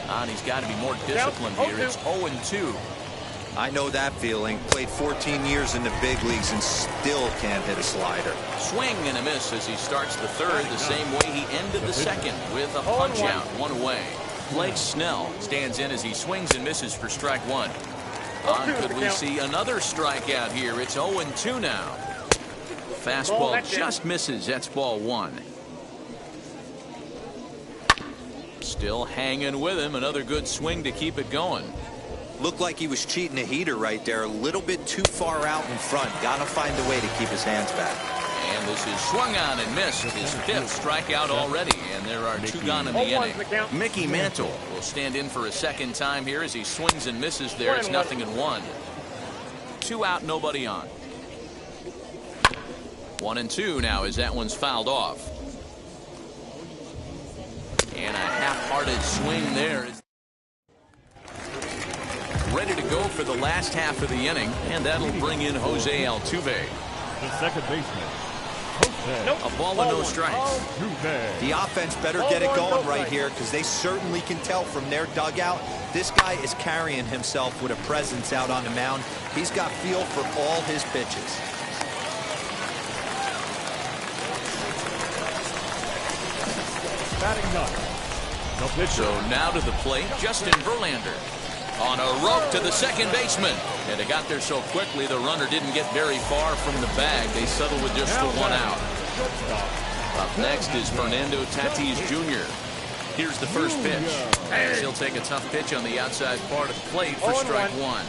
Speaker 1: And he's got to be more disciplined here. It's 0-2.
Speaker 2: I know that feeling. Played 14 years in the big leagues and still can't hit a slider.
Speaker 1: Swing and a miss as he starts the third, the same way he ended the second, with a punch out, 1 away. Blake Snell stands in as he swings and misses for strike 1. Could we see another strikeout here? It's 0-2 now. Fastball just misses. That's ball 1. Still hanging with him. Another good swing to keep it going.
Speaker 2: Looked like he was cheating a heater right there. A little bit too far out in front. Got to find a way to keep his hands back.
Speaker 1: And this is swung on and missed. His 5th strikeout already, and there are 2 gone in the inning. Mickey Mantle will stand in for a second time here as he swings and misses there. It's 0-1. 2 out, nobody on. 1-2 now as that one's fouled off. And a half-hearted swing there. Ready to go for the last half of the inning, and that'll bring in Jose Altuve.
Speaker 4: The second baseman.
Speaker 1: A ball and no strikes.
Speaker 2: The offense better get it going right here, because they certainly can tell from their dugout this guy is carrying himself with a presence out on the mound. He's got feel for all his pitches.
Speaker 4: Batting up.
Speaker 1: So now to the plate, Justin Verlander. On a rope to the second baseman. And it got there so quickly the runner didn't get very far from the bag. They settled with just the 1 out. Up next is Fernando Tatis Jr. Here's the first pitch. As he'll take a tough pitch on the outside part of the plate for strike 1.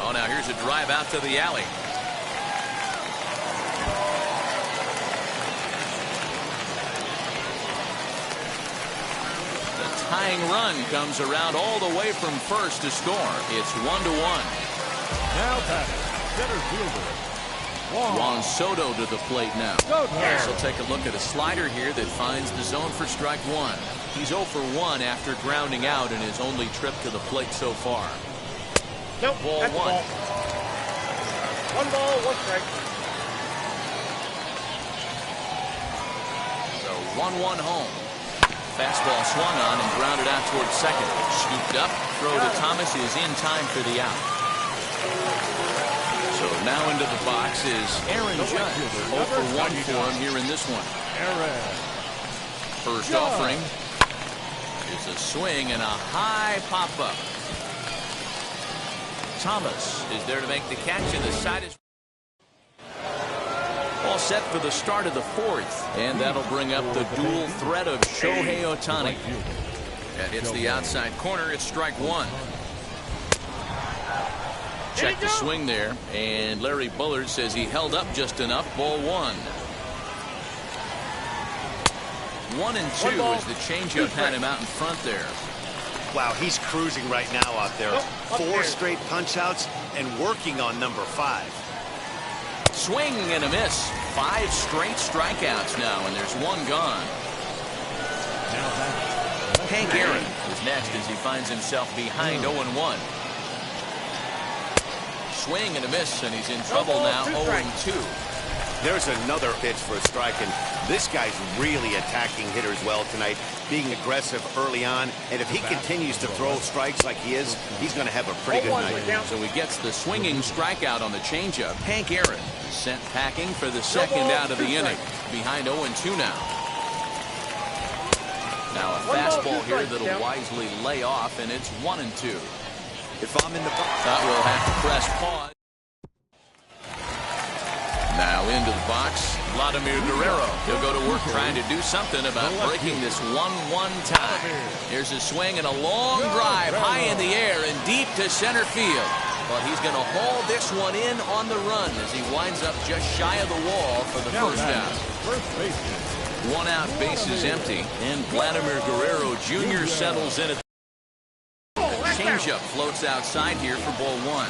Speaker 1: Oh, now here's a drive out to the alley. Tying run comes around all the way from first to score. It's 1-1.
Speaker 4: Now batting, center fielder
Speaker 1: Juan Soto to the plate now. He'll take a look at a slider here that finds the zone for strike 1. He's 0 for 1 after grounding out in his only trip to the plate so far. Ball 1.
Speaker 6: Ball. 1 ball, 1 strike.
Speaker 1: So 1-1 home. Fastball swung on and grounded out towards second. Scooped up. Throw to Thomas is in time for the out. So now into the box is Aaron Judge. 0 for 1 for him here in this one. First offering is a swing and a high pop-up. Thomas is there to make the catch, and the side is all set for the start of the 4th, and that'll bring up the dual threat of Shohei Ohtani. That hits the outside corner. It's strike 1. Check the swing there, and Larry Bullard says he held up just enough. Ball 1. 1-2 as the changeup had him out in front there.
Speaker 3: Wow, he's cruising right now out there. 4 straight punch-outs and working on number 5.
Speaker 1: Swing and a miss. 5 straight strikeouts now, and there's 1 gone. Hank Aaron is next as he finds himself behind 0-1. Swing and a miss, and he's in trouble now. 0-2.
Speaker 3: There's another pitch for a strike, and this guy's really attacking hitters well tonight, being aggressive early on, and if he continues to throw strikes like he is, he's going to have a pretty good night.
Speaker 1: So he gets the swinging strikeout on the changeup. Hank Aaron is sent packing for the second out of the inning. Behind 0-2 now. Now a fastball here that'll wisely lay off, and it's 1-2.
Speaker 2: If I'm in the box,
Speaker 1: We'll have to press pause. Now into the box, Vladimir Guerrero. He'll go to work trying to do something about breaking this 1-1 tie. Here's a swing and a long drive high in the air and deep to center field. But he's going to haul this one in on the run as he winds up just shy of the wall for the first out. One out, base is empty, and Vladimir Guerrero Jr. settles in at the changeup floats outside here for ball one.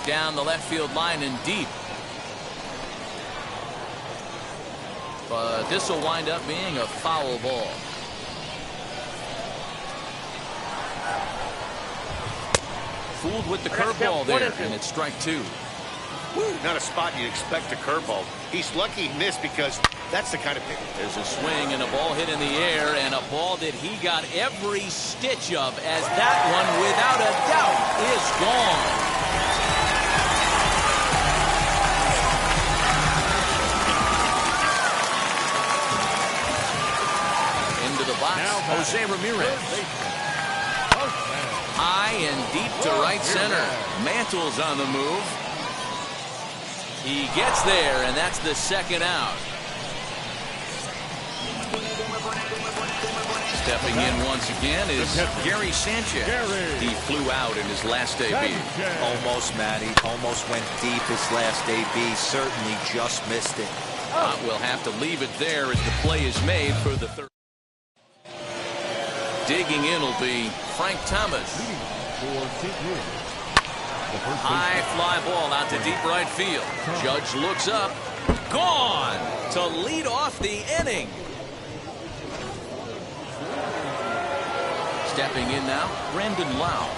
Speaker 1: Down the left field line and deep. But this will wind up being a foul ball. Fooled with the curveball there, and it's strike two.
Speaker 3: Not a spot you'd expect a curveball. He's lucky he missed because that's the kind of pitch.
Speaker 1: There's a swing and a ball hit in the air, and a ball that he got every stitch of, as that one, without a doubt, is gone. Into the box, Jose Ramirez. High and deep to right center. Mantle's on the move. He gets there, and that's the second out. Stepping in once again is Gary Sanchez. He flew out in his last AB.
Speaker 2: Almost, Matty. Almost went deep his last AB. Certainly just missed it.
Speaker 1: We'll have to leave it there as the play is made for the third. Digging in will be Frank Thomas. High fly ball out to deep right field. Judge looks up. Gone to lead off the inning. Stepping in now, Brandon Lau.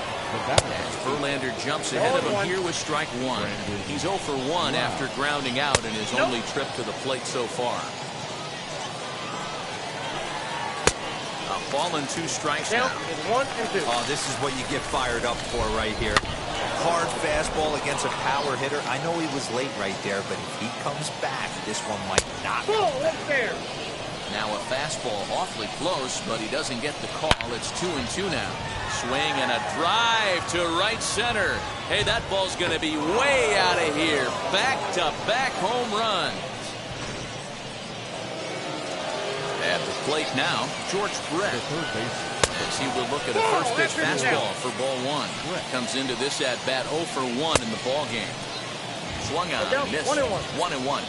Speaker 1: As Verlander jumps ahead of him here with strike one. He's 0 for 1 after grounding out in his only trip to the plate so far. A ball and 2 strikes now.
Speaker 2: Oh, this is what you get fired up for right here. Hard fastball against a power hitter. I know he was late right there, but if he comes back, this one might not.
Speaker 1: Now a fastball awfully close, but he doesn't get the call. It's 2-2 now. Swing and a drive to right center. Hey, that ball's going to be way out of here. Back-to-back home run. At the plate now, George Brett. As he will look at a first pitch fastball for ball one. Comes into this at bat 0 for 1 in the ball game. Swung on, missed. 1-1.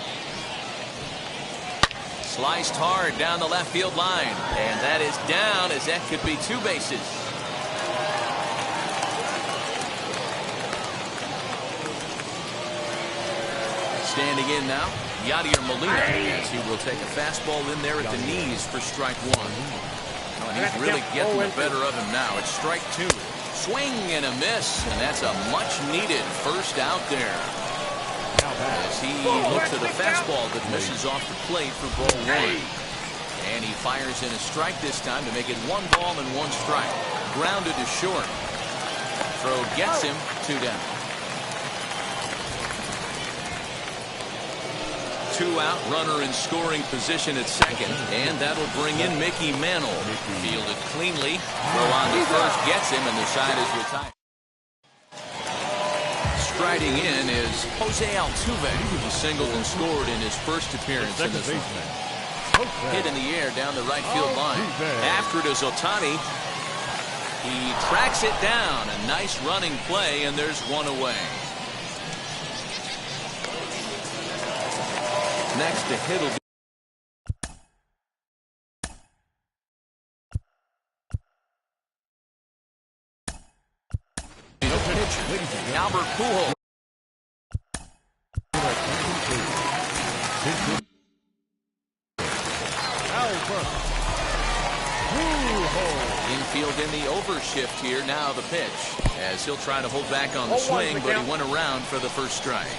Speaker 1: Sliced hard down the left field line, and that is down, as that could be 2 bases. Standing in now, Yadier Molina, as he will take a fastball in there at the knees for strike one. Oh, and he's really getting the better of him now. It's strike 2. Swing and a miss, and that's a much-needed first out there. As he looks at a fastball that misses off the plate for ball one. And he fires in a strike this time to make it 1 ball and 1 strike. Grounded to short. Throw gets him 2 down. 2 out, runner in scoring position at second, and that'll bring in Mickey Mantle. Fielded cleanly. Throw on to first gets him, and the side is retired. Striding in is Jose Altuve. He singled and scored in his first appearance in this one. Hit in the air down the right field line. After it is Ohtani. He tracks it down. A nice running play, and there's 1 away. Next to hit will be Albert Pujols. Infield in the overshift here. Now the pitch, as he'll try to hold back on the swing, but he went around for the first strike.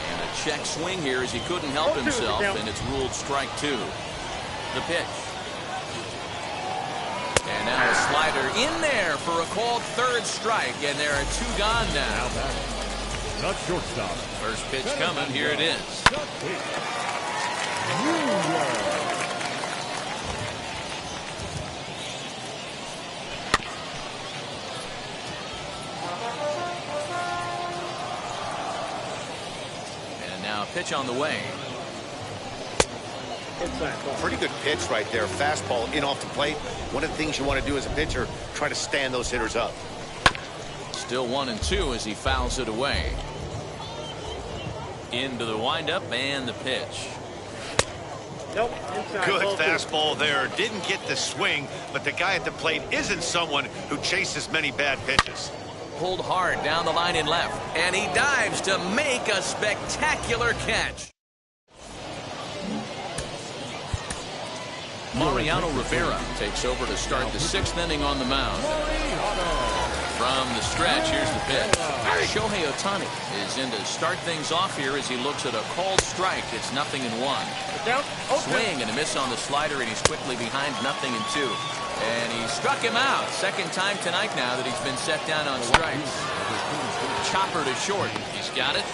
Speaker 1: And a check swing here as he couldn't help himself, and it's ruled strike 2. The pitch. And now a slider in there for a called third strike, and there are 2 gone now.
Speaker 4: Not shortstop.
Speaker 1: First pitch coming. Here it is. Pitch on the way.
Speaker 3: Pretty good pitch right there. Fastball in off the plate. One of the things you want to do as a pitcher, try to stand those hitters up.
Speaker 1: Still 1-2 as he fouls it away. Into the windup and the pitch.
Speaker 6: Nope. Inside.
Speaker 3: Good fastball there. Didn't get the swing, but the guy at the plate isn't someone who chases many bad pitches.
Speaker 1: Pulled hard down the line in left, and he dives to make a spectacular catch. Mariano Rivera takes over to start the 6th inning on the mound. From the stretch, here's the pitch. Shohei Ohtani is in to start things off here as he looks at a called strike. It's 0-1. Swing and a miss on the slider, and he's quickly behind 0-2. And he struck him out. Second time tonight now that he's been set down on strikes. Chopper to short. He's got it.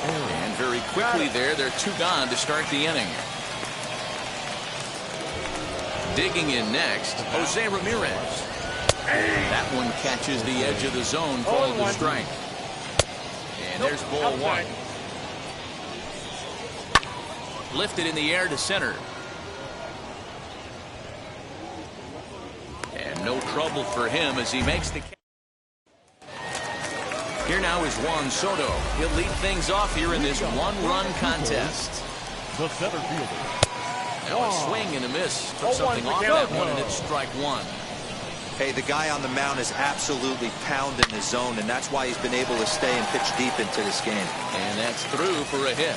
Speaker 1: And very quickly they're 2 gone to start the inning. Digging in next, Jose Ramirez. That one catches the edge of the zone, called the strike. And there's ball 1. Lifted in the air to center. And no trouble for him as he makes the catch. Here now is Juan Soto. He'll lead things off here in this 1-run contest.
Speaker 4: The center fielder.
Speaker 1: Now a swing and a miss. Took something off that one, and it's strike 1.
Speaker 2: Hey, the guy on the mound is absolutely pounding the zone, and that's why he's been able to stay and pitch deep into this game.
Speaker 1: And that's through for a hit.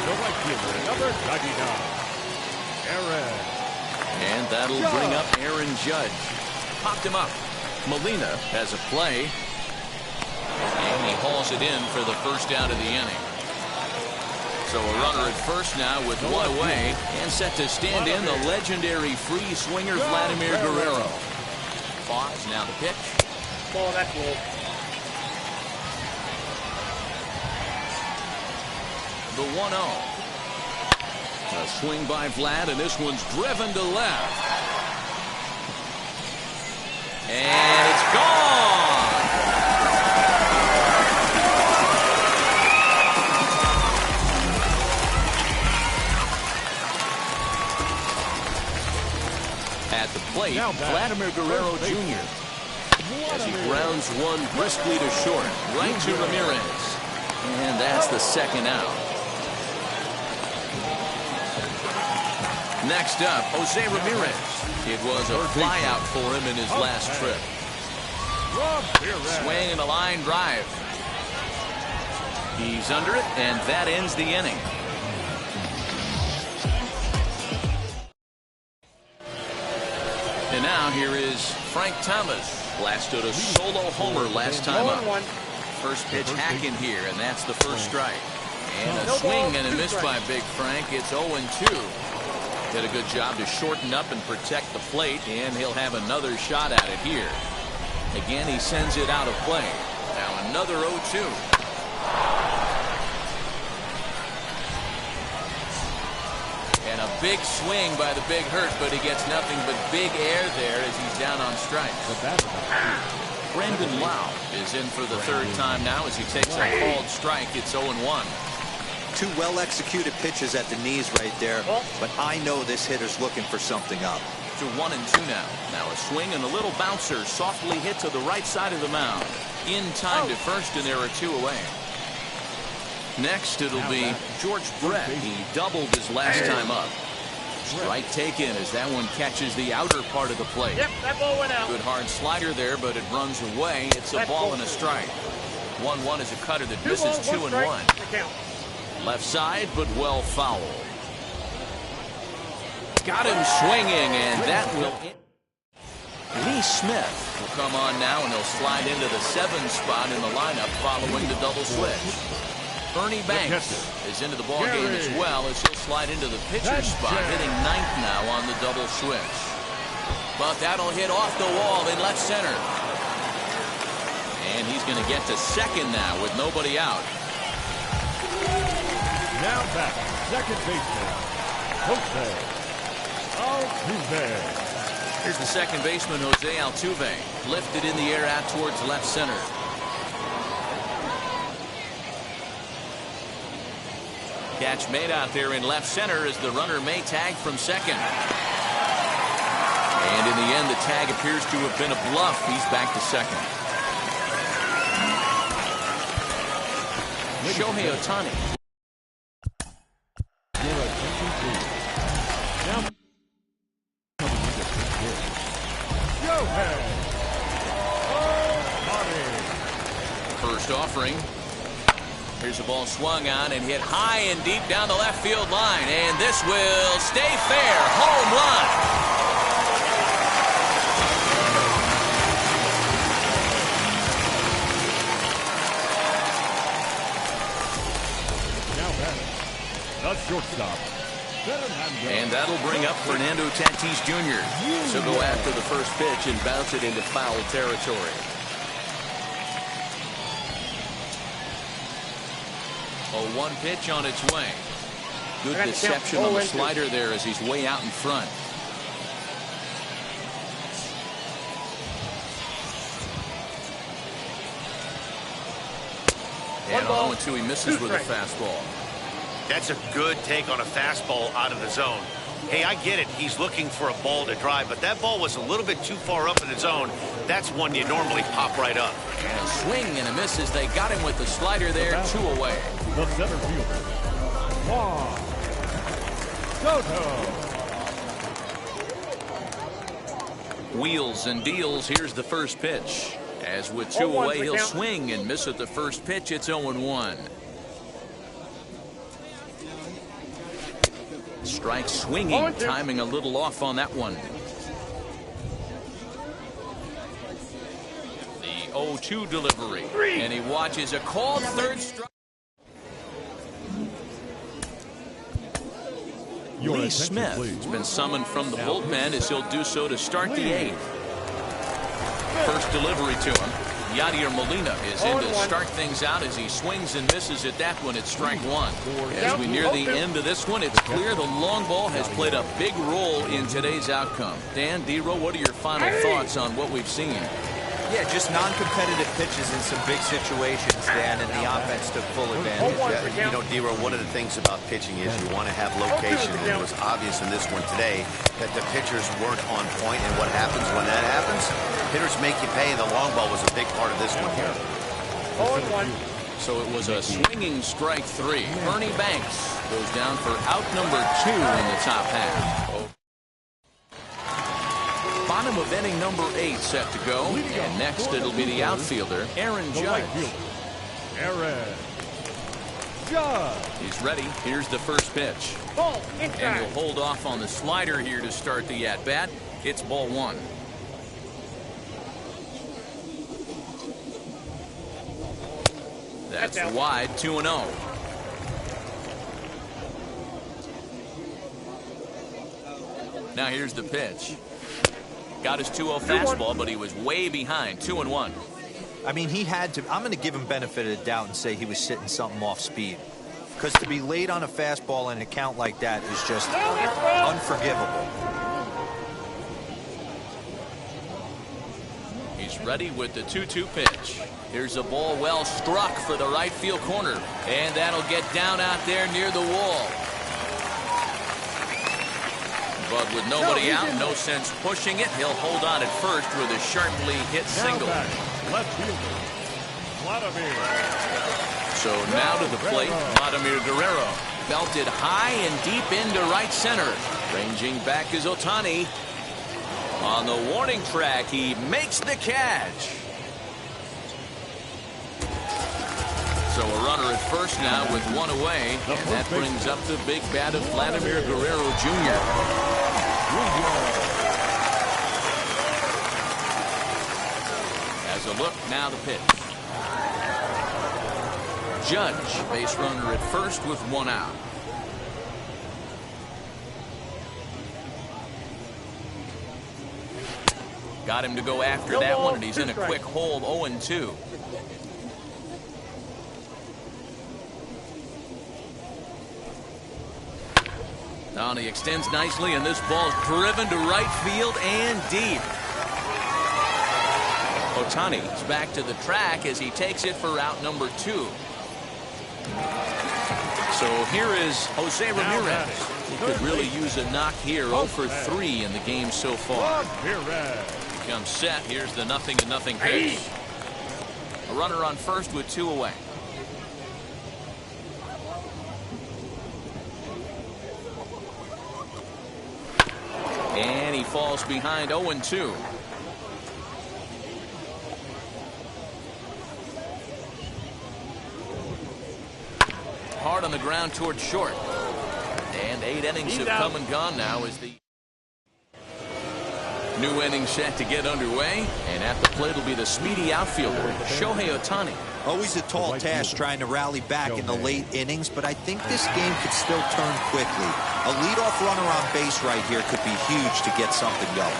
Speaker 4: The right fielder, number 99, Aaron.
Speaker 1: And that'll bring up Aaron Judge. Popped him up. Molina has a play. And he hauls it in for the first out of the inning. So a runner at first now with 1 away, and set to stand in the legendary free swinger Vladimir Guerrero. Fox now the pitch.
Speaker 6: Ball, that's low.
Speaker 1: The 1-0. A swing by Vlad, and this one's driven to left. And it's gone. At the plate, Vladimir Guerrero Jr. as he grounds one briskly to short, right to Ramirez. And that's the 2nd out. Next up, Jose Ramirez. It was a flyout for him in his last trip. Swing and a line drive. He's under it, and that ends the inning. And now here is Frank Thomas. Blasted a solo homer last time up. First pitch hacking here, and that's the first strike. And a swing and a miss by Big Frank. It's 0-2. Did a good job to shorten up and protect the plate, and he'll have another shot at it here. Again, he sends it out of play. Now another 0-2. And a big swing by the Big Hurt, but he gets nothing but big air there as he's down on strikes. Brendan Lau is in for the 3rd time now as he takes a called strike. It's 0-1.
Speaker 2: 2 well-executed pitches at the knees right there, but I know this hitter's looking for something up.
Speaker 1: To 1-2 now. Now a swing and a little bouncer softly hit to the right side of the mound. In time to first, and there are 2 away. Next, it'll be George Brett. He doubled his last time up. Strike taken as that one catches the outer part of the plate.
Speaker 6: Yep, that ball went out.
Speaker 1: Good hard slider there, but it runs away. It's a ball and a strike. 1-1 is a cutter that misses 2-1. Left side, but well fouled. Got him swinging, and that will... Lee Smith will come on now, and he'll slide into the 7th spot in the lineup following the double switch. Ernie Banks is into the ballgame as well as he'll slide into the pitcher's spot, hitting 9th now on the double switch. But that'll hit off the wall in left center. And he's going to get to 2nd now with nobody out.
Speaker 4: Now back, second baseman, Jose Altuve.
Speaker 1: Here's the second baseman, Jose Altuve. lifted in the air out towards left center. Catch made out there in left center as the runner may tag from second. And in the end, the tag appears to have been a bluff. He's back to second. Shohei Ohtani. First offering. Here's a ball swung on and hit high and deep down the left field line. And this will stay fair. Home run.
Speaker 4: Now batting, the shortstop.
Speaker 1: And that'll bring up Fernando Tatis Jr. So go after the first pitch and bounce it into foul territory. A 1 pitch on its way. Good deception on the slider there as he's way out in front. And on 0-2, he misses with a fastball.
Speaker 3: That's a good take on a fastball out of the zone. Hey, I get it. He's looking for a ball to drive, but that ball was a little bit too far up in the zone. That's one you normally pop right up.
Speaker 1: And a swing and a miss as they got him with the slider there, 2 away.
Speaker 4: The center fielder, Juan Soto.
Speaker 1: Wheels and deals. Here's the first pitch. As with 2 away, he'll swing and miss at the first pitch. It's 0-1. Strike swinging, timing a little off on that one. The 0-2 delivery. And he watches a called third strike. Lee Smith has been summoned from the bullpen as he'll do so to start the 8th. First delivery to him. Yadier Molina is in to start things out as he swings and misses at that one at strike 1. As we near the end of this one, it's clear the long ball has played a big role in today's outcome. Dan, D-Row, what are your final thoughts on what we've seen?
Speaker 2: Yeah, just non-competitive pitches in some big situations, Dan, and the offense took full advantage.
Speaker 3: You know, D-Row, one of the things about pitching is you want to have location, and it was obvious in this one today that the pitchers weren't on point, and what happens when that happens? Hitters make you pay, and the long ball was a big part of this one here.
Speaker 6: 0-1.
Speaker 1: So it was a swinging strike 3. Ernie Banks goes down for out number 2 in the top half. Bottom of inning number 8 set to go. And next it'll be the outfielder, Aaron Judge.
Speaker 4: Aaron Judge.
Speaker 1: He's ready. Here's the first pitch. And he'll hold off on the slider here to start the at-bat. It's ball 1. That's wide, 2-0. Now here's the pitch. Got his 2-0 fastball, but he was way behind, 2-1.
Speaker 2: I mean, he had to. I'm going to give him benefit of the doubt and say he was sitting something off speed. Because to be late on a fastball in a count like that is just unforgivable.
Speaker 1: He's ready with the 2-2 pitch. Here's a ball well struck for the right field corner. And that'll get down out there near the wall. But with nobody out, no sense pushing it. He'll hold on at first with a sharply hit single.
Speaker 4: Left fielder, Vladimir.
Speaker 1: So now to the plate, Vladimir Guerrero. Belted high and deep into right center. Ranging back is Ohtani. On the warning track, he makes the catch. So a runner at first now with 1 away. And that brings up the big bat of Vladimir Guerrero Jr. As a look, now the pitch. Judge, base runner at first with 1 out. Got him to go after that one, and he's in a quick hole, 0-2. Now he extends nicely, and this ball's driven to right field and deep. Ohtani is back to the track as he takes it for out number 2. So here is Jose Ramirez. He could really use a knock here. 0 for 3 in the game so far. He comes set. Here's the 0-0 pitch. A runner on first with 2 away. And he falls behind 0-2. Hard on the ground toward short. And 8 innings have come and gone now as the new inning set to get underway. And at the plate will be the speedy outfielder, Shohei Ohtani.
Speaker 2: Always a tall task trying to rally back in the late innings, but I think this game could still turn quickly. A leadoff runner on base right here could be huge to get something going.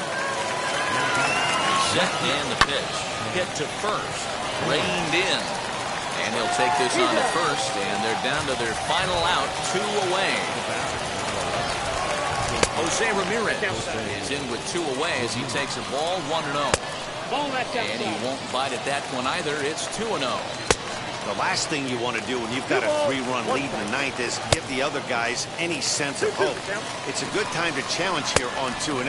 Speaker 1: Set and the pitch. Hit to first. Reined in. And he'll take this on to first, and they're down to their final out, 2 away. Jose Ramirez is in with 2 away as he takes a ball 1-0. And he won't bite at that one either. It's 2-0.
Speaker 3: The last thing you want to do when you've got a 3-run lead in the 9th is give the other guys any sense of hope. It's a good time to challenge here on 2-0,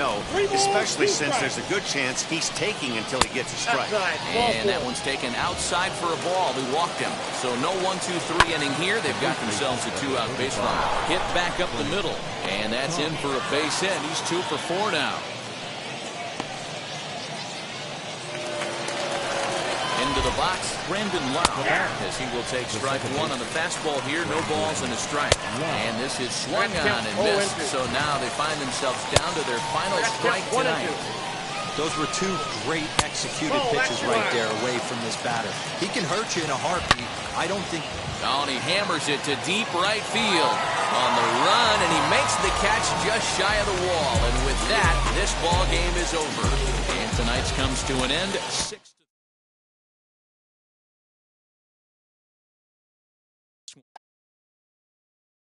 Speaker 3: especially since there's a good chance he's taking until he gets a strike.
Speaker 1: And that one's taken outside for a ball. They walked him. So no 1-2-3 inning here. They've got themselves a 2-out base runner. Hit back up the middle. And that's in for a base hit. He's 2 for 4 now. Into the box, Brandon Lau, as he will take strike 1 on the fastball here. No balls and a strike. And this is swung on and missed. So now they find themselves down to their final strike tonight.
Speaker 2: Those were 2 great executed pitches right there away from this batter. He can hurt you in a heartbeat. I don't think...
Speaker 1: Oh, and he hammers it to deep right field on the run, and he makes the catch just shy of the wall. And with that, this ball game is over. And tonight's comes to an end. 6